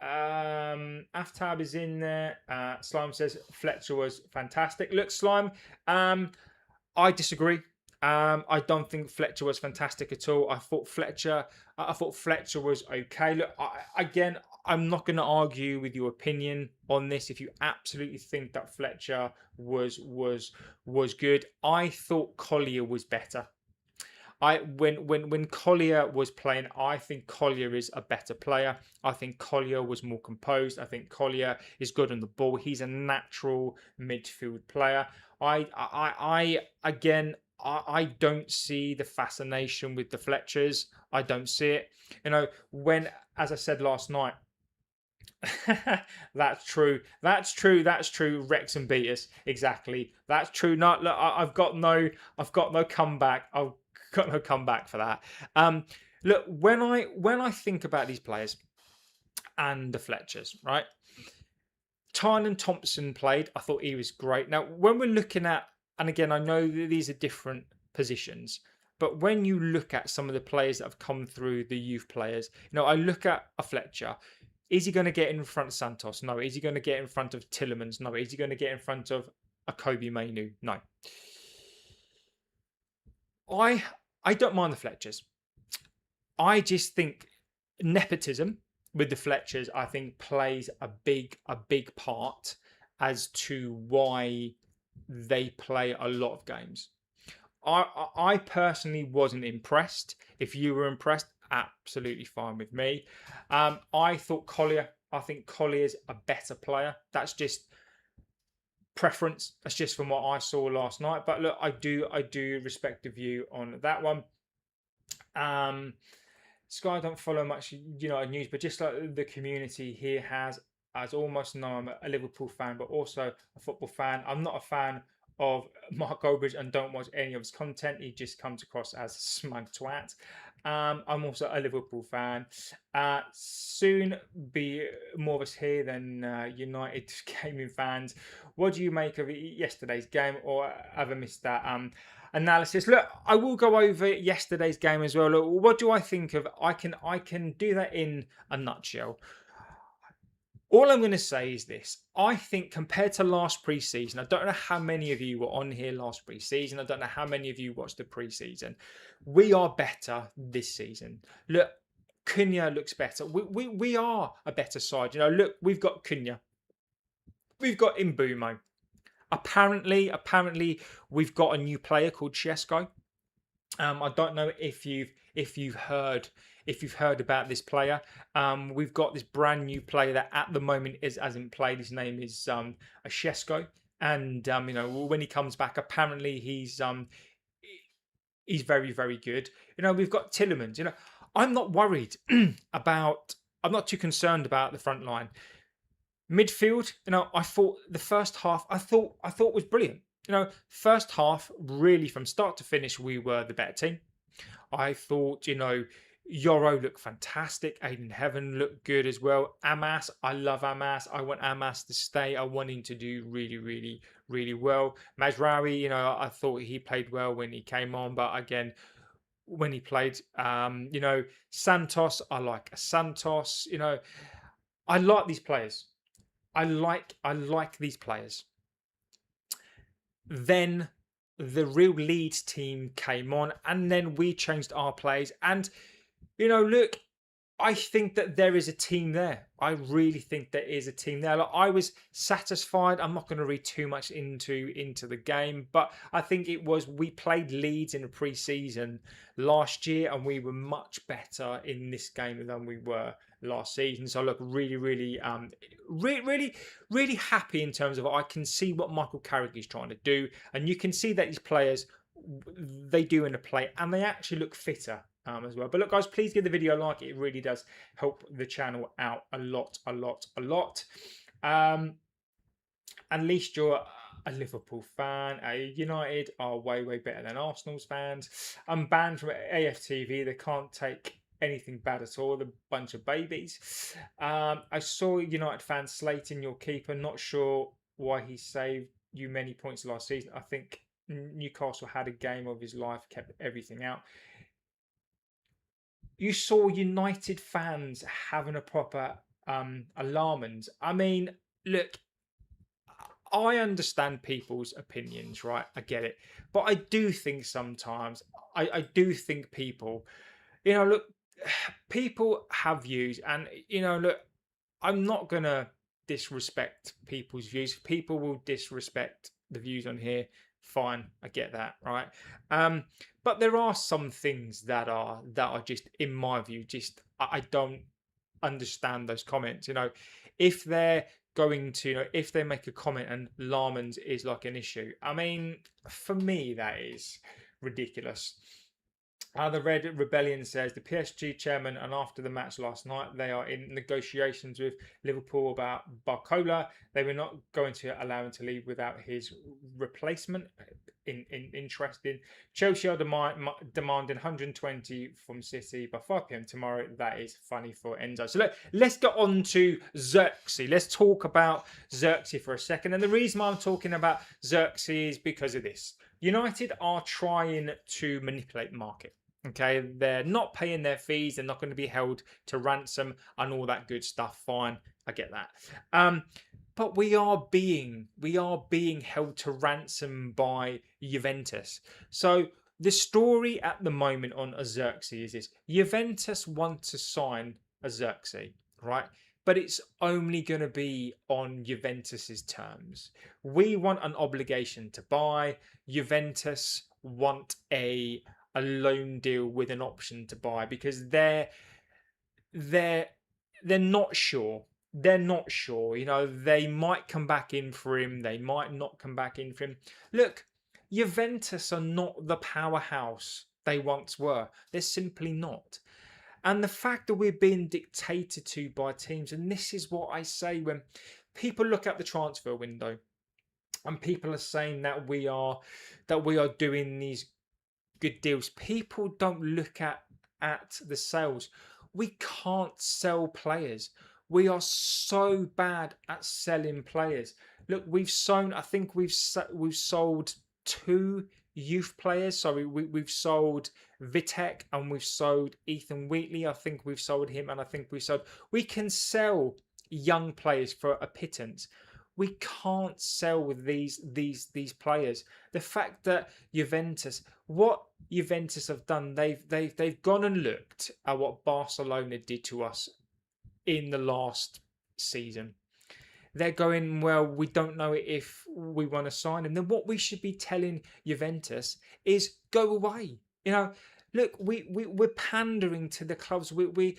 Aftab is in there. Slime says Fletcher was fantastic. Look, Slime, I disagree. I don't think Fletcher was fantastic at all. I thought Fletcher was okay. Look, I'm not going to argue with your opinion on this. If you absolutely think that Fletcher was good, I thought Collier was better. When Collier was playing, I think Collier is a better player. I think Collier was more composed. I think Collier is good on the ball. He's a natural midfield player. I don't see the fascination with the Fletchers. I don't see it. As I said last night, That's true. Wrexham beat us. Exactly. That's true. No, look, I've got no comeback. I've got no comeback for that. Look, when I think about these players and the Fletchers, right? Tynan Thompson played. I thought he was great. Now, when we're looking at, and again, I know that these are different positions, but when you look at some of the players that have come through the youth players, I look at a Fletcher. Is he going to get in front of Santos? No. Is he going to get in front of Tillemans? No. Is he going to get in front of a Kobe Mainu? No. I don't mind the Fletchers. I just think nepotism with the Fletchers, I think, plays a big part as to why they play a lot of games. I personally wasn't impressed. If you were impressed, absolutely fine with me. I thought Collier. I think Collier's a better player. That's just preference. That's just from what I saw last night. But look, I do respect the view on that one. Sky don't follow much United news, but just like the community here has almost know I'm a Liverpool fan, but also a football fan. I'm not a fan of Mark Goldbridge and don't watch any of his content. He just comes across as a smug twat. I'm also a Liverpool fan. Soon be more of us here than United gaming fans. What do you make of yesterday's game, or have I missed that analysis? Look, I will go over yesterday's game as well. Look, what do I think of? I can do that in a nutshell. All I'm going to say is this. I think compared to last pre-season, I don't know how many of you were on here last pre-season. I don't know how many of you watched the pre-season. We are better this season. Look, Kone looks better. We are a better side. Look, we've got Kone. We've got Mbumo. Apparently, we've got a new player called Chesko. I don't know if you've heard about this player. We've got this brand new player that at the moment hasn't played. His name is Chesko, and when he comes back, apparently he's very, very good. We've got Tillemans. I'm not worried about. I'm not too concerned about the front line. Midfield, I thought the first half, I thought was brilliant. First half, really from start to finish, we were the better team. I thought, Yoro looked fantastic. Aiden Heaven looked good as well. Amas, I love Amas. I want Amas to stay. I want him to do really, really, really well. Mazraoui, I thought he played well when he came on, but again, when he played, Santos, I like Santos. I like these players. I like these players. Then the real Leeds team came on, and then we changed our plays. And look, I think that there is a team there. I really think there is a team there. Like, I was satisfied. I'm not going to read too much into the game, but I think we played Leeds in the pre-season last year, and we were much better in this game than we were last season. So I look really, really, really happy in terms of I can see what Michael Carrick is trying to do, and you can see that these players, they do in the play, and they actually look fitter as well. But look, guys, please give the video a like. It really does help the channel out a lot. At least you're a Liverpool fan. United are way, way better than Arsenal's fans. I'm banned from AFTV. They can't take anything bad at all. They're a bunch of babies. I saw United fans slating your keeper. Not sure why he saved you many points last season. I think Newcastle had a game of his life, kept everything out. You saw United fans having a proper alarmment. I mean, look, I understand people's opinions, right? I get it. But I do think sometimes, I do think people, look, people have views, and, look, I'm not going to disrespect people's views. People will disrespect the views on here. Fine, I get that, right? But there are some things that are just, in my view, just I don't understand those comments. If they're going to, if they make a comment and Larmans is like an issue, I mean, for me that is ridiculous. The Red Rebellion says the PSG chairman, and after the match last night, they are in negotiations with Liverpool about Barcola. They were not going to allow him to leave without his replacement. interesting. Chelsea are demanding 120 from City by 5 p.m. tomorrow. That is funny for Enzo. So let's get on to Xerxes. Let's talk about Xerxes for a second. And the reason why I'm talking about Xerxes is because of this. United are trying to manipulate the market. Okay, they're not paying their fees. They're not going to be held to ransom and all that good stuff. Fine, I get that. But we are being held to ransom by Juventus. So the story at the moment on Xerxes is Juventus want to sign Xerxes, right? But it's only going to be on Juventus's terms. We want an obligation to buy. Juventus want a loan deal with an option to buy because they're not sure. They're not sure. You know, they might come back in for him. They might not come back in for him. Look, Juventus are not the powerhouse they once were. They're simply not. And the fact that we're being dictated to by teams, and this is what I say when people look at the transfer window and people are saying that we are doing these good deals. People don't look at the sales. We can't sell players. We are so bad at selling players. Look, we've sold 2 youth players. So we've sold Vitek and we've sold Ethan Wheatley. I think we've sold him, and I think we can sell young players for a pittance. We can't sell with these players. The fact that what Juventus have done, they've gone and looked at what Barcelona did to us in the last season. They're going, well, we don't know if we want to sign him. Then what we should be telling Juventus is go away. You know, look, we're pandering to the clubs. We're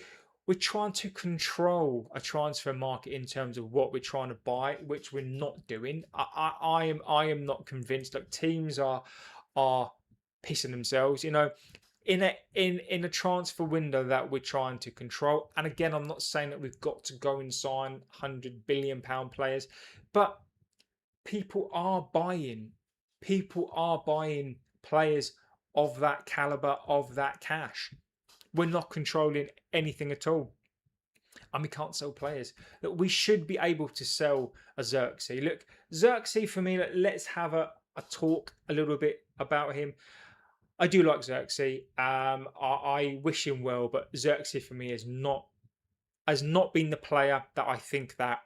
trying to control a transfer market in terms of what we're trying to buy, which we're not doing. I am not convinced. Like, teams are pissing themselves, you know, in a transfer window that we're trying to control. And again, I'm not saying that we've got to go and sign £100 billion players, but people are buying players of that caliber, of that cash. We're not controlling anything at all. And we can't sell players. Look, we should be able to sell a Xerxes. Look, Xerxes for me, let's have a talk a little bit about him. I do like Xerxes. I wish him well, but Xerxes for me has not been the player that I think that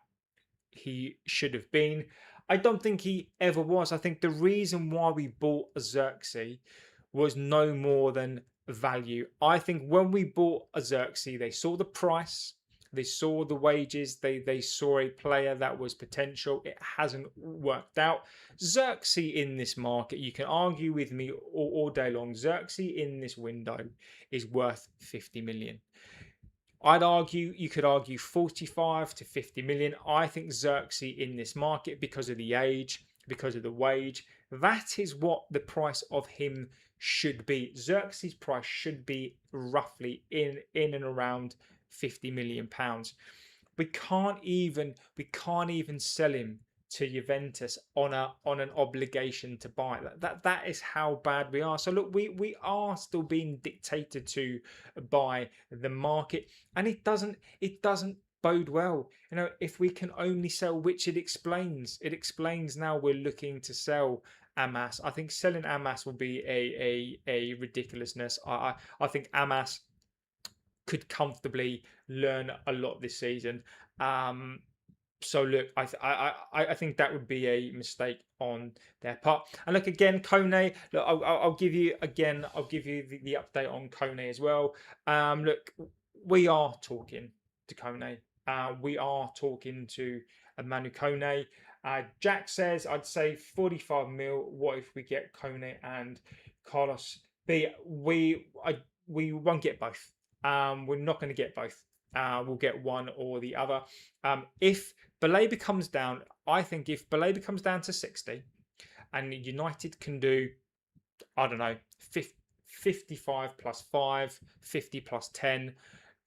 he should have been. I don't think he ever was. I think the reason why we bought Xerxes was no more than value. I think when we bought Xerxes, they saw the price, they saw the wages, they saw a player that was potential. It hasn't worked out. Xerxes in this market, you can argue with me all day long, Xerxes in this window is worth 50 million. You could argue 45 to 50 million. I think Xerxes in this market, because of the age, because of the wage, that is what the price of him should be. Xerxes' price should be roughly in and around £50 million. We can't even sell him to Juventus on an obligation to buy. That is how bad we are. So look, we are still being dictated to by the market, and it doesn't bode well. You know, if we can only sell, which it explains now we're looking to sell Amas. I think selling Amas will be a ridiculousness. I think Amas could comfortably learn a lot this season. So look, I think that would be a mistake on their part. And look, again, Kone. Look, I'll give you the update on Kone as well. Look, we are talking to Kone. We are talking to Manu Koné. Jack says, I'd say 45 mil. What if we get Kone and Carlos B? We won't get both. We're not going to get both. We'll get one or the other. If Baleba comes down, I think if Baleba comes down to 60 and United can do, I don't know, 55 plus 5, 50 plus 10,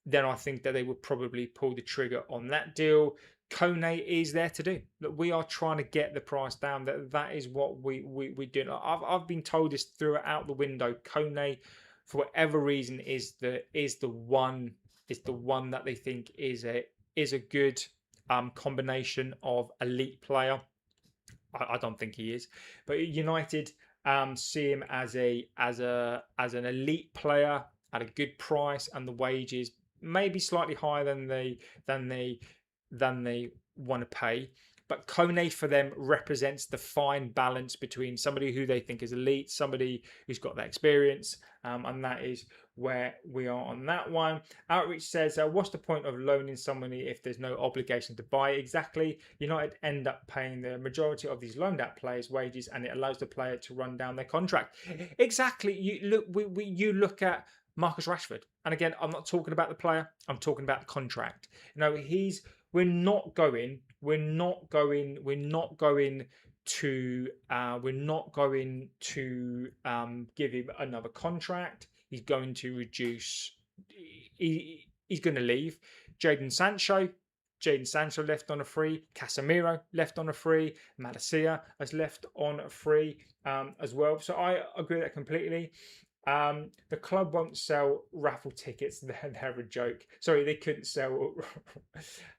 then I think that they would probably pull the trigger on that deal. Kone is there to do. Look, we are trying to get the price down. That is what we do. I've been told this throughout the window. Kone, for whatever reason, is the one that they think is a good combination of elite player. I don't think he is, but United see him as an elite player at a good price, and the wages maybe slightly higher than they want to pay. But Kone for them represents the fine balance between somebody who they think is elite, somebody who's got that experience, and that is where we are on that one. Outreach says, what's the point of loaning somebody if there's no obligation to buy? Exactly. United end up paying the majority of these loaned out players' wages, and it allows the player to run down their contract. Exactly. You look at Marcus Rashford, and again, I'm not talking about the player. I'm talking about the contract. We're not going to give him another contract. He's going to reduce. He's going to leave. Jadon Sancho left on a free. Casemiro left on a free. Malacia has left on a free as well. So I agree with that completely. The club won't sell raffle tickets. They're a joke. Sorry, they couldn't sell.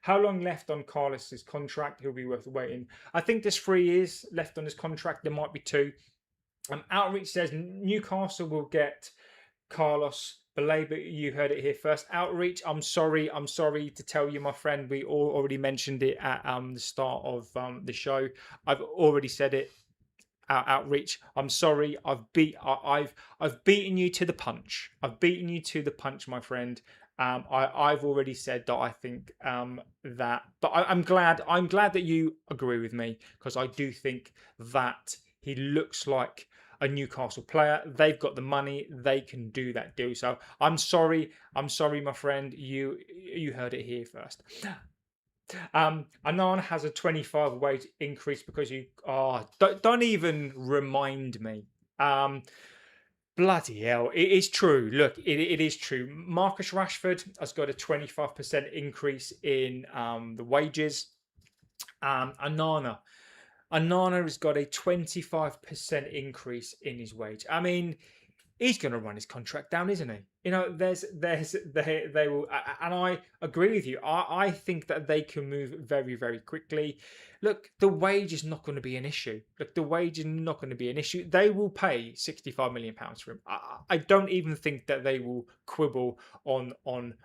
How long left on Carlos's contract? He'll be worth waiting. I think there's 3 years left on his contract. There might be 2. Outreach says Newcastle will get Carlos Baleba. You heard it here first. Outreach, I'm sorry to tell you, my friend. We already mentioned it at the start of the show. I've already said it. Outreach, I'm sorry. I've beaten you to the punch. I've beaten you to the punch, my friend. I've already said that I think that, but I'm glad that you agree with me, because I do think that he looks like a Newcastle player. They've got the money. They can do that deal. So I'm sorry, my friend. You heard it here first. Anan has a 25 wage increase because you don't even remind me. Bloody hell, it is true. Look, it is true. Marcus Rashford has got a 25% increase in the wages. Anana has got a 25% increase in his wage. I mean, he's going to run his contract down, isn't he? They will, and I agree with you. I think that they can move very, very quickly. Look, the wage is not going to be an issue. They will pay £65 million for him. I don't even think that they will quibble on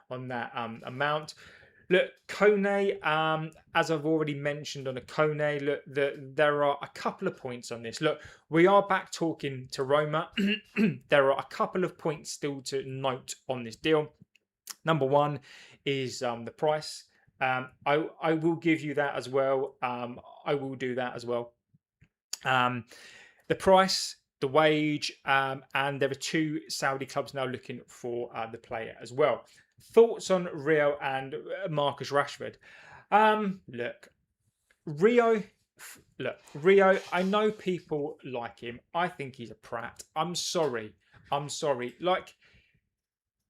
that amount. Look, Kone, as I've already mentioned on a Kone, look, there are a couple of points on this. Look, we are back talking to Roma. There are a couple of points still to note on this deal. Number one is the price. I will give you that as well. I will do that as well. The price, the wage, and there are 2 Saudi clubs now looking for the player as well. Thoughts on Rio and Marcus Rashford? Look, Rio, I know people like him. I think he's a prat. I'm sorry. Like,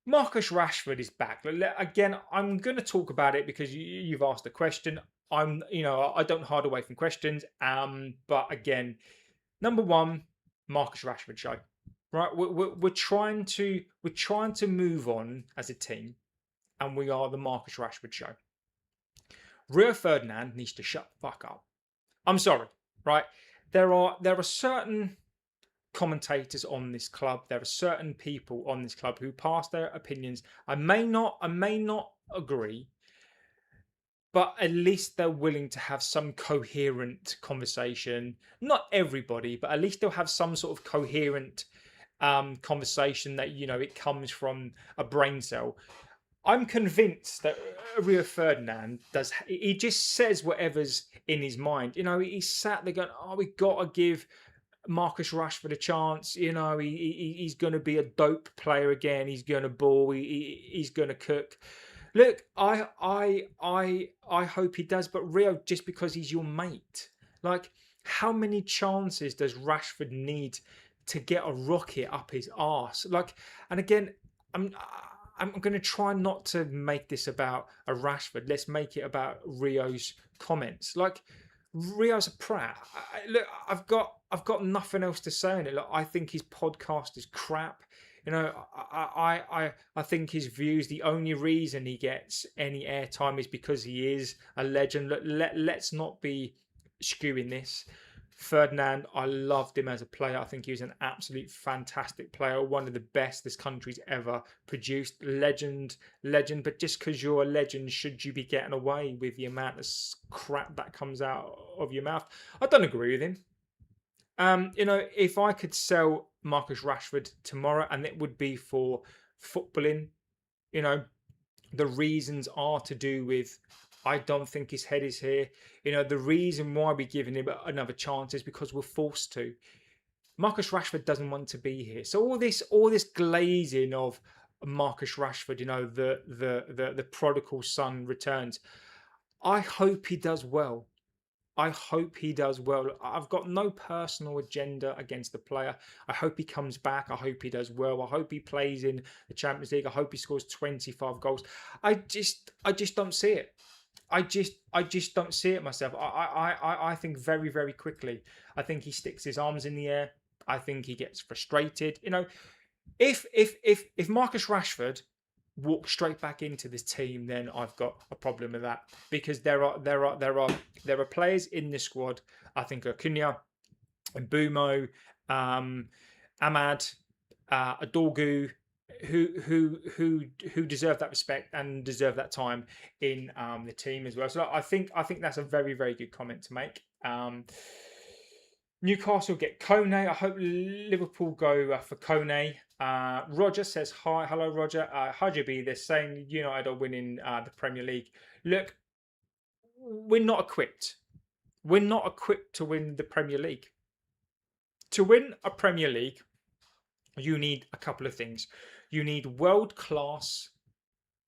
Marcus Rashford is back. Again, I'm going to talk about it because you've asked the question. I don't hide away from questions. But again, number one, Marcus Rashford show. Right, we're trying to move on as a team, and we are the Marcus Rashford show. Rio Ferdinand needs to shut the fuck up. I'm sorry, right? There are certain commentators on this club. There are certain people on this club who pass their opinions. I may not agree, but at least they're willing to have some coherent conversation. Not everybody, but at least they'll have some sort of coherent conversation that, it comes from a brain cell. I'm convinced that Rio Ferdinand he just says whatever's in his mind. He's sat there going, we got to give Marcus Rashford a chance. He's going to be a dope player again. He's going to ball. He's going to cook. Look, I hope he does, but Rio, just because he's your mate, like, how many chances does Rashford need to get a rocket up his arse? Like, and again, I'm going to try not to make this about a Rashford. Let's make it about Rio's comments. Like, Rio's a prat. Look, I've got nothing else to say on it. Look, I think his podcast is crap. You know, I think his views. The only reason he gets any airtime is because he is a legend. Look, let's not be skewing this. Ferdinand, I loved him as a player. I think he was an absolute fantastic player, one of the best this country's ever produced. Legend. But just because you're a legend, should you be getting away with the amount of crap that comes out of your mouth? I don't agree with him. You know, if I could sell Marcus Rashford tomorrow, and it would be for footballing, you know, the reasons are to do with, I don't think his head is here. You know, the reason why we're giving him another chance is because we're forced to. Marcus Rashford doesn't want to be here. So all this glazing of Marcus Rashford, you know, the prodigal son returns. I hope he does well. I hope he does well. I've got no personal agenda against the player. I hope he comes back. I hope he does well. I hope he plays in the Champions League. I hope he scores 25 goals. I just don't see it. I just don't see it myself. I think very, very quickly. I think he sticks his arms in the air. I think he gets frustrated. You know, if Marcus Rashford walk straight back into this team, then I've got a problem with that, because there are players in this squad. I think Kone and Mbeumo, Ahmad, Adorgu, who deserve that respect and deserve that time in the team as well. So I think that's a very, very good comment to make. Newcastle get Kone. I hope Liverpool go for Kone. Roger says hi. Hello, Roger. Hi, JB. They're saying United are winning the Premier League. Look, we're not equipped. We're not equipped to win the Premier League. To win a Premier League, you need a couple of things. You need world-class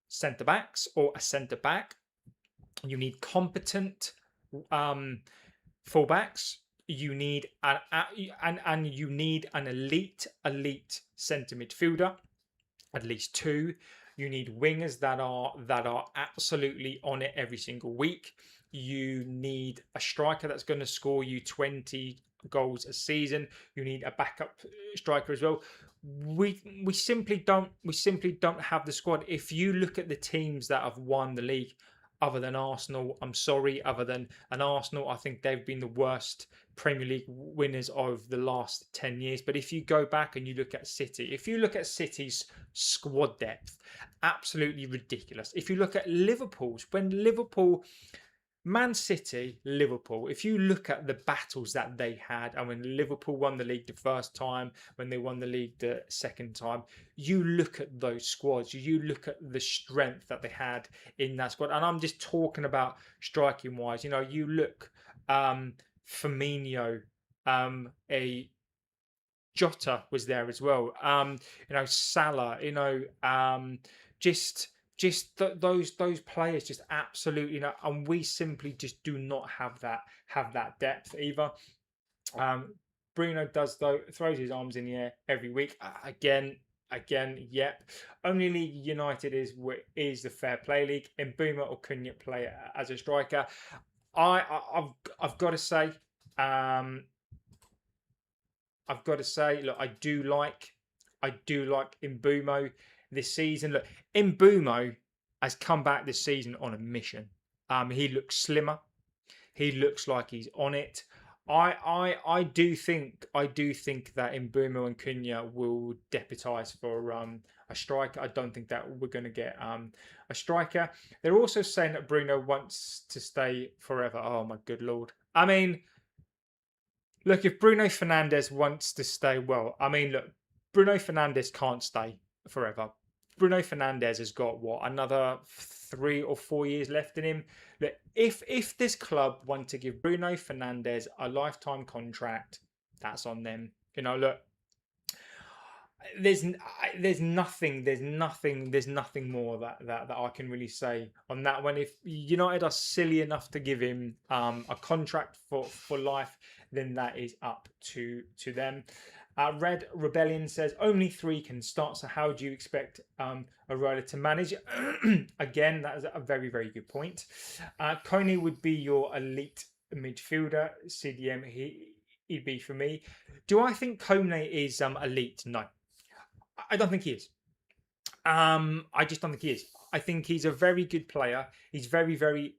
centre-backs or a centre-back. You need competent full-backs. You need and you need an elite centre midfielder, at least two. You need wingers that are absolutely on it every single week. You need a striker that's going to score you 20 goals a season. You need a backup striker as well. We simply don't have the squad. If you look at the teams that have won the league, other than Arsenal, I'm sorry, other than Arsenal, I think they've been the worst Premier League winners of the last 10 years. But if you go back and you look at City, if you look at City's squad depth, absolutely ridiculous. If you look at Liverpool's, Man City, Liverpool, if you look at the battles that they had, and when Liverpool won the league the first time, when they won the league the second time, you look at those squads, you look at the strength that they had in that squad. And I'm just talking about striking wise. You know, you look, Firmino, a Jota was there as well. You know, Salah, you know, those players just absolutely, you know, and we simply just do not have that depth either. Bruno does though, throws his arms in the air every week. Again, yep. Only League United is the fair play league. Mbeumo or Kone play as a striker. I've got to say, look, I do like Mbeumo this season. Look, Mbeumo has come back this season on a mission. He looks slimmer. He looks like he's on it. I do think that Mbeumo and Kone will deputise for a striker. I don't think that we're going to get a striker. They're also saying that Bruno wants to stay forever. Oh my good lord! I mean, look, if Bruno Fernandes wants to stay, well, I mean, look, Bruno Fernandes can't stay forever. Bruno Fernandes has got another 3 or 4 years left in him. Look, if this club want to give Bruno Fernandes a lifetime contract, that's on them. You know, look, there's nothing more that I can really say on that one. If United are silly enough to give him a contract for life, then that is up to them. Red Rebellion says only 3 can start. So how do you expect Arola to manage? Again, that is a very, very good point. Kone would be your elite midfielder. CDM, he'd be for me. Do I think Kone is elite? No, I don't think he is. I just don't think he is. I think he's a very good player. He's very, very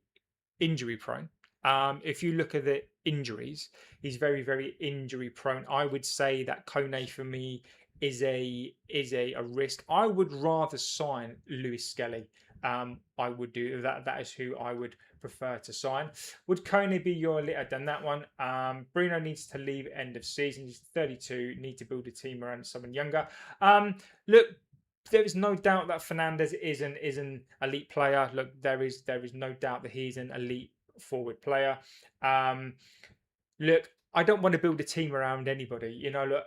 injury prone. If you look at the injuries, he's very, very injury prone. I would say that Kone for me is a risk. I would rather sign Lewis Skelly. I would do that. That is who I would prefer to sign. Would Kone be your elite? I've done that one. Bruno needs to leave end of season. He's 32. Need to build a team around someone younger. Look, there is no doubt that Fernandes is an elite player. Look, there is no doubt that he's an elite forward player. Look, I don't want to build a team around anybody. You know, look,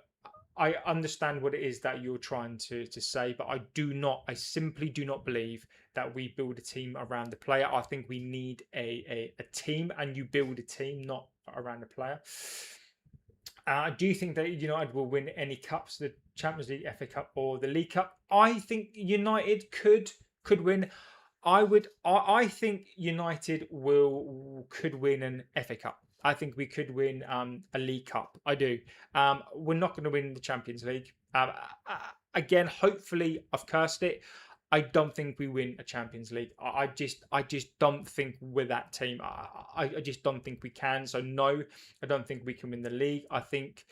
I understand what it is that you're trying to say, but I simply do not believe that we build a team around the player. I think we need a team, and you build a team, not around a player. Do you think that United will win any cups, the Champions League, FA Cup, or the League Cup? I think United could win. I think United could win an FA Cup. I think we could win a League Cup. I do. We're not going to win the Champions League. Again, hopefully, I've cursed it. I don't think we win a Champions League. I just don't think we're that team. I just don't think we can. So no, I don't think we can win the league. I think,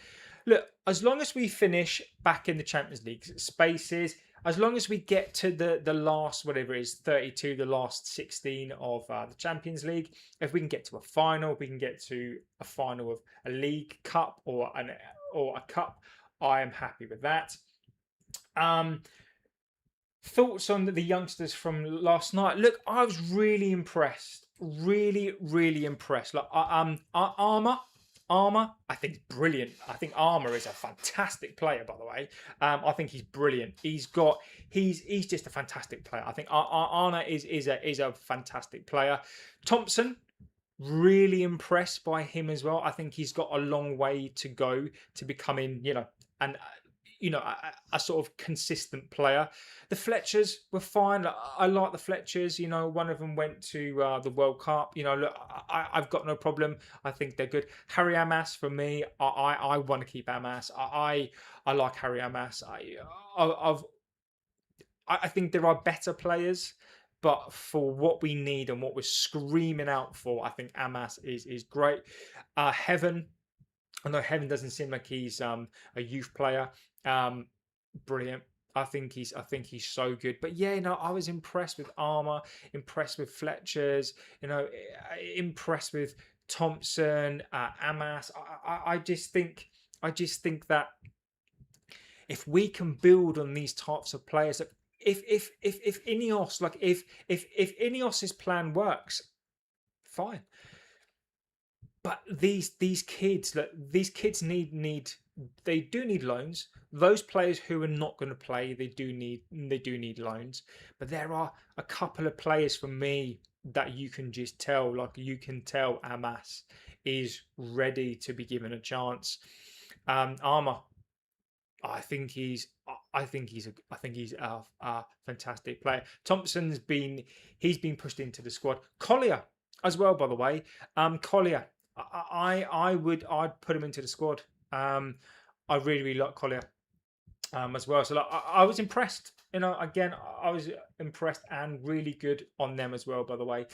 look, as long as we finish back in the Champions League spaces, as long as we get to the last, whatever it is, 32, the last 16 of the Champions League, if we can get to a final, if we can get to a final of a League Cup or a cup, I am happy with that. Thoughts on the youngsters from last night? Look, I was really impressed. Really, really impressed. Like, Armour, I think is brilliant. I think Armour is a fantastic player, by the way. I think he's brilliant. He's just a fantastic player. I think Armour is a fantastic player. Thompson, really impressed by him as well. I think he's got a long way to go to becoming, a sort of consistent player. The Fletchers were fine. I like the Fletchers. One of them went to the World Cup. Look, I've got no problem. I think they're good. Harry Amas, for me, I want to keep Amas. I like Harry Amas. I think there are better players, but for what we need and what we're screaming out for, I think Amas is great. Heaven, I know Heaven doesn't seem like he's a youth player. Brilliant. I think he's so good. But yeah, I was impressed with Armour, impressed with Fletchers, impressed with Thompson, Amas. I just think that if we can build on these types of players, if Ineos, like if Ineos's plan works, fine. But these kids need loans. Those players who are not going to play, they do need loans. But there are a couple of players for me that you can just tell, like you can tell Amas is ready to be given a chance. Armour, I think he's a fantastic player. Thompson's been pushed into the squad. Collier as well, by the way. Collier, I'd put him into the squad. I really, really like Collier as well. So I was impressed. Again, I was impressed and really good on them as well, by the way.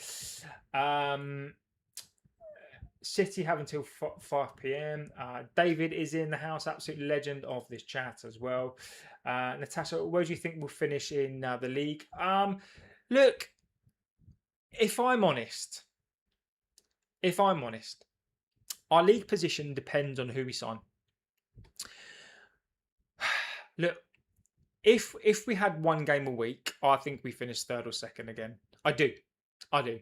City have until 5 p.m. David is in the house, absolute legend of this chat as well. Natasha, where do you think we'll finish in the league? Look, if I'm honest, our league position depends on who we sign. Look, if we had one game a week, I think we finish third or second again. I do. I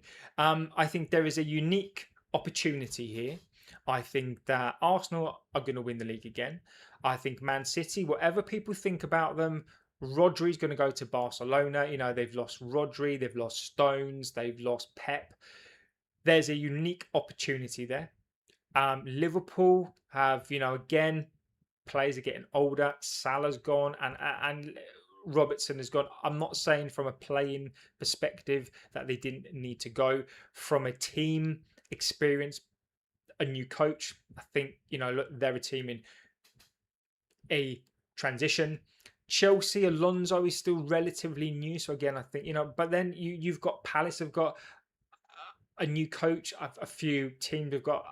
think there is a unique opportunity here. I think that Arsenal are going to win the league again. I think Man City, whatever people think about them, Rodri's going to go to Barcelona. They've lost Rodri, they've lost Stones, they've lost Pep. There's a unique opportunity there. Liverpool have, again, players are getting older. Salah's gone, and Robertson has gone. I'm not saying from a playing perspective that they didn't need to go. From a team experience, a new coach, I think, look, they're a team in a transition. Chelsea, Alonso is still relatively new, so again, I think, but then you've got Palace have got a new coach. A few teams have got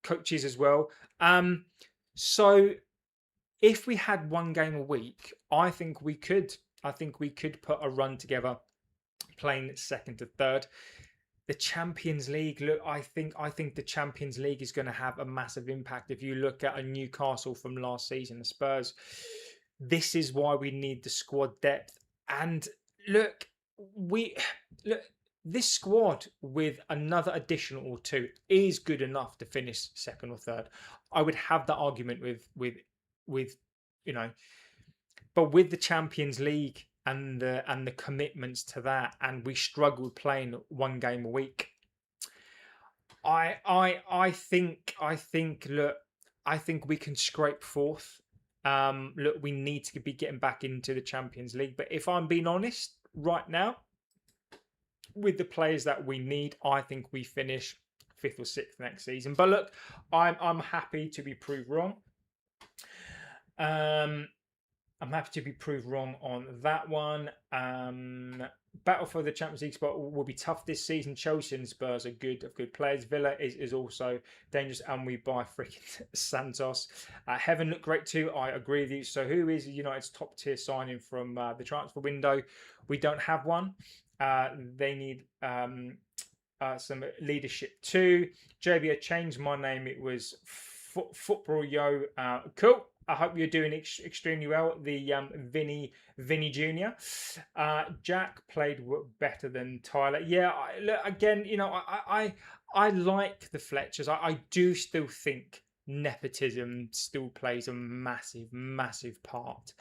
coaches as well. So if we had one game a week, I think we could put a run together, playing second to third. The Champions League, look, I think the Champions League is going to have a massive impact. If you look at a Newcastle from last season, the Spurs, this is why we need the squad depth. And look, this squad with another additional or two is good enough to finish second or third. I would have that argument with but with the Champions League and the commitments to that, and we struggled playing one game a week. I think we can scrape fourth. Look, we need to be getting back into the Champions League. But if I'm being honest, right now, with the players that we need, I think we finish fifth or sixth next season. But look, I'm happy to be proved wrong. I'm happy to be proved wrong on that one. Battle for the Champions League spot will be tough this season. Chelsea and Spurs are good players. Villa is also dangerous, and we buy freaking Santos. Heaven looked great too. I agree with you. So who is United's top tier signing from the transfer window? We don't have one. They need some leadership too. JB, I changed my name. It was Football Yo. Cool. I hope you're doing extremely well. The Vinny Jr. Jack played better than Tyler. Yeah, again, I like the Fletchers. I do still think nepotism still plays a massive part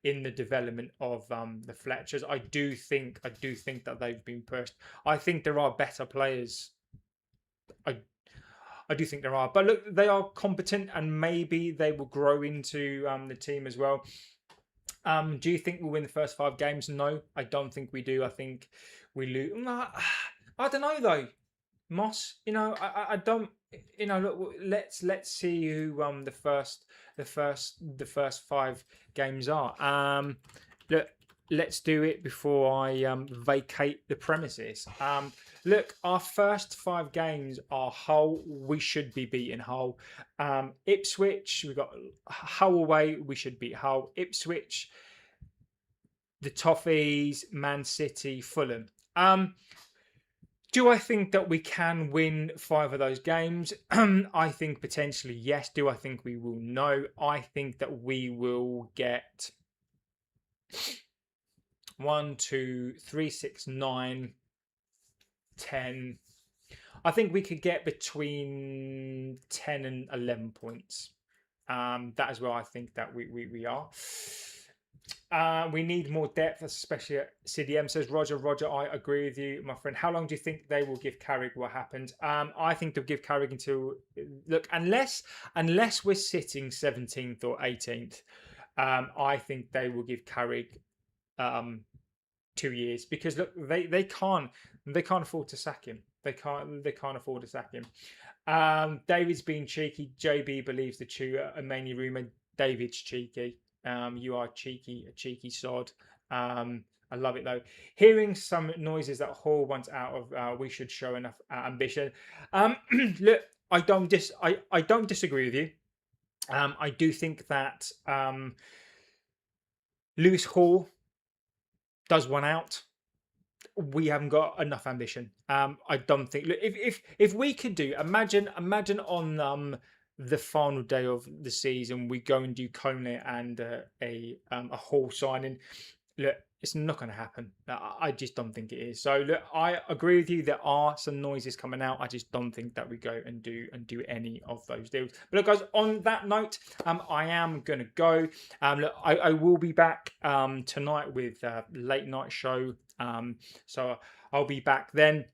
in the development of the Fletchers. I do think that they've been pushed. I think there are better players. I do think there are, but look, they are competent, and maybe they will grow into the team as well. Do you think we'll win the first 5 games? No, I don't think we do. I think we lose. I don't know though, Moss. I don't. Look, let's see who the first 5 games are. Look, let's do it before I vacate the premises. Look, our first 5 games are Hull. We should be beating Hull. Ipswich, we've got Hull away. We should beat Hull. Ipswich, the Toffees, Man City, Fulham. Do I think that we can win 5 of those games? I think potentially yes. Do I think we will? No. I think that we will get 1, 2, 3, 6, 9, 10. I think we could get between 10 and 11 points. That is where I think that we are. We need more depth, especially at CDM, says Roger. I agree with you, my friend. How long do you think they will give Carrick what happened? I think they'll give Carrick until... Look, unless we're sitting 17th or 18th, I think they will give Carrick 2 years, because look, they can't afford to sack him. They can't afford to sack him. David's being cheeky. JB believes the mainly rumour. David's cheeky. You are a cheeky sod. I love it though. Hearing some noises that Hall wants out of, we should show enough ambition. Look, I don't disagree with you. I do think that Lewis Hall does one out. We haven't got enough ambition. I don't think. Look, if we could do, imagine on the final day of the season, we go and do Kone and a Hall signing. Look, it's not going to happen. I just don't think it is. So look, I agree with you. There are some noises coming out. I just don't think that we go and do any of those deals. But look, guys, on that note, I am going to go. Look, I will be back tonight with a late night show. So I'll be back then.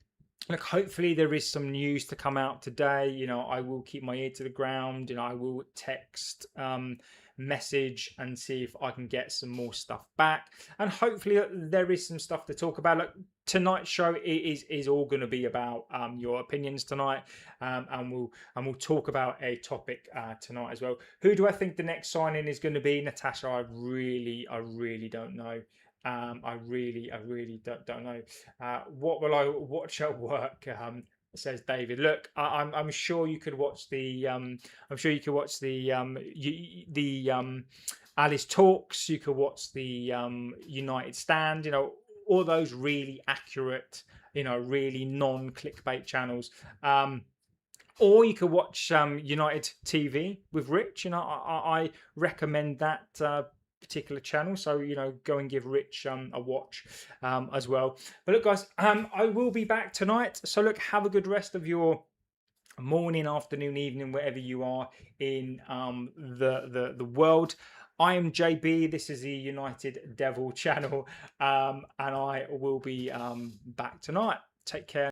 look, hopefully there is some news to come out today. You know, I will keep my ear to the ground. You know, I will text, message, and see if I can get some more stuff back. And hopefully there is some stuff to talk about. Look, tonight's show is all going to be about your opinions tonight, and we'll talk about a topic tonight as well. Who do I think the next signing is going to be, Natasha? I really don't know. I really don't know. What will I watch at work? Says David. Look, I'm sure you could watch the I'm sure you could watch the Alice Talks. You could watch the United Stand. You know, all those really accurate, you know, really non-clickbait channels. Or you could watch United TV with Rich. You know, I recommend that particular channel. So, you know, go and give Rich a watch as well. But look, guys, I will be back tonight. So look, have a good rest of your morning, afternoon, evening, wherever you are in the world. I am JB. This is the United Devil channel, and I will be back tonight. Take care.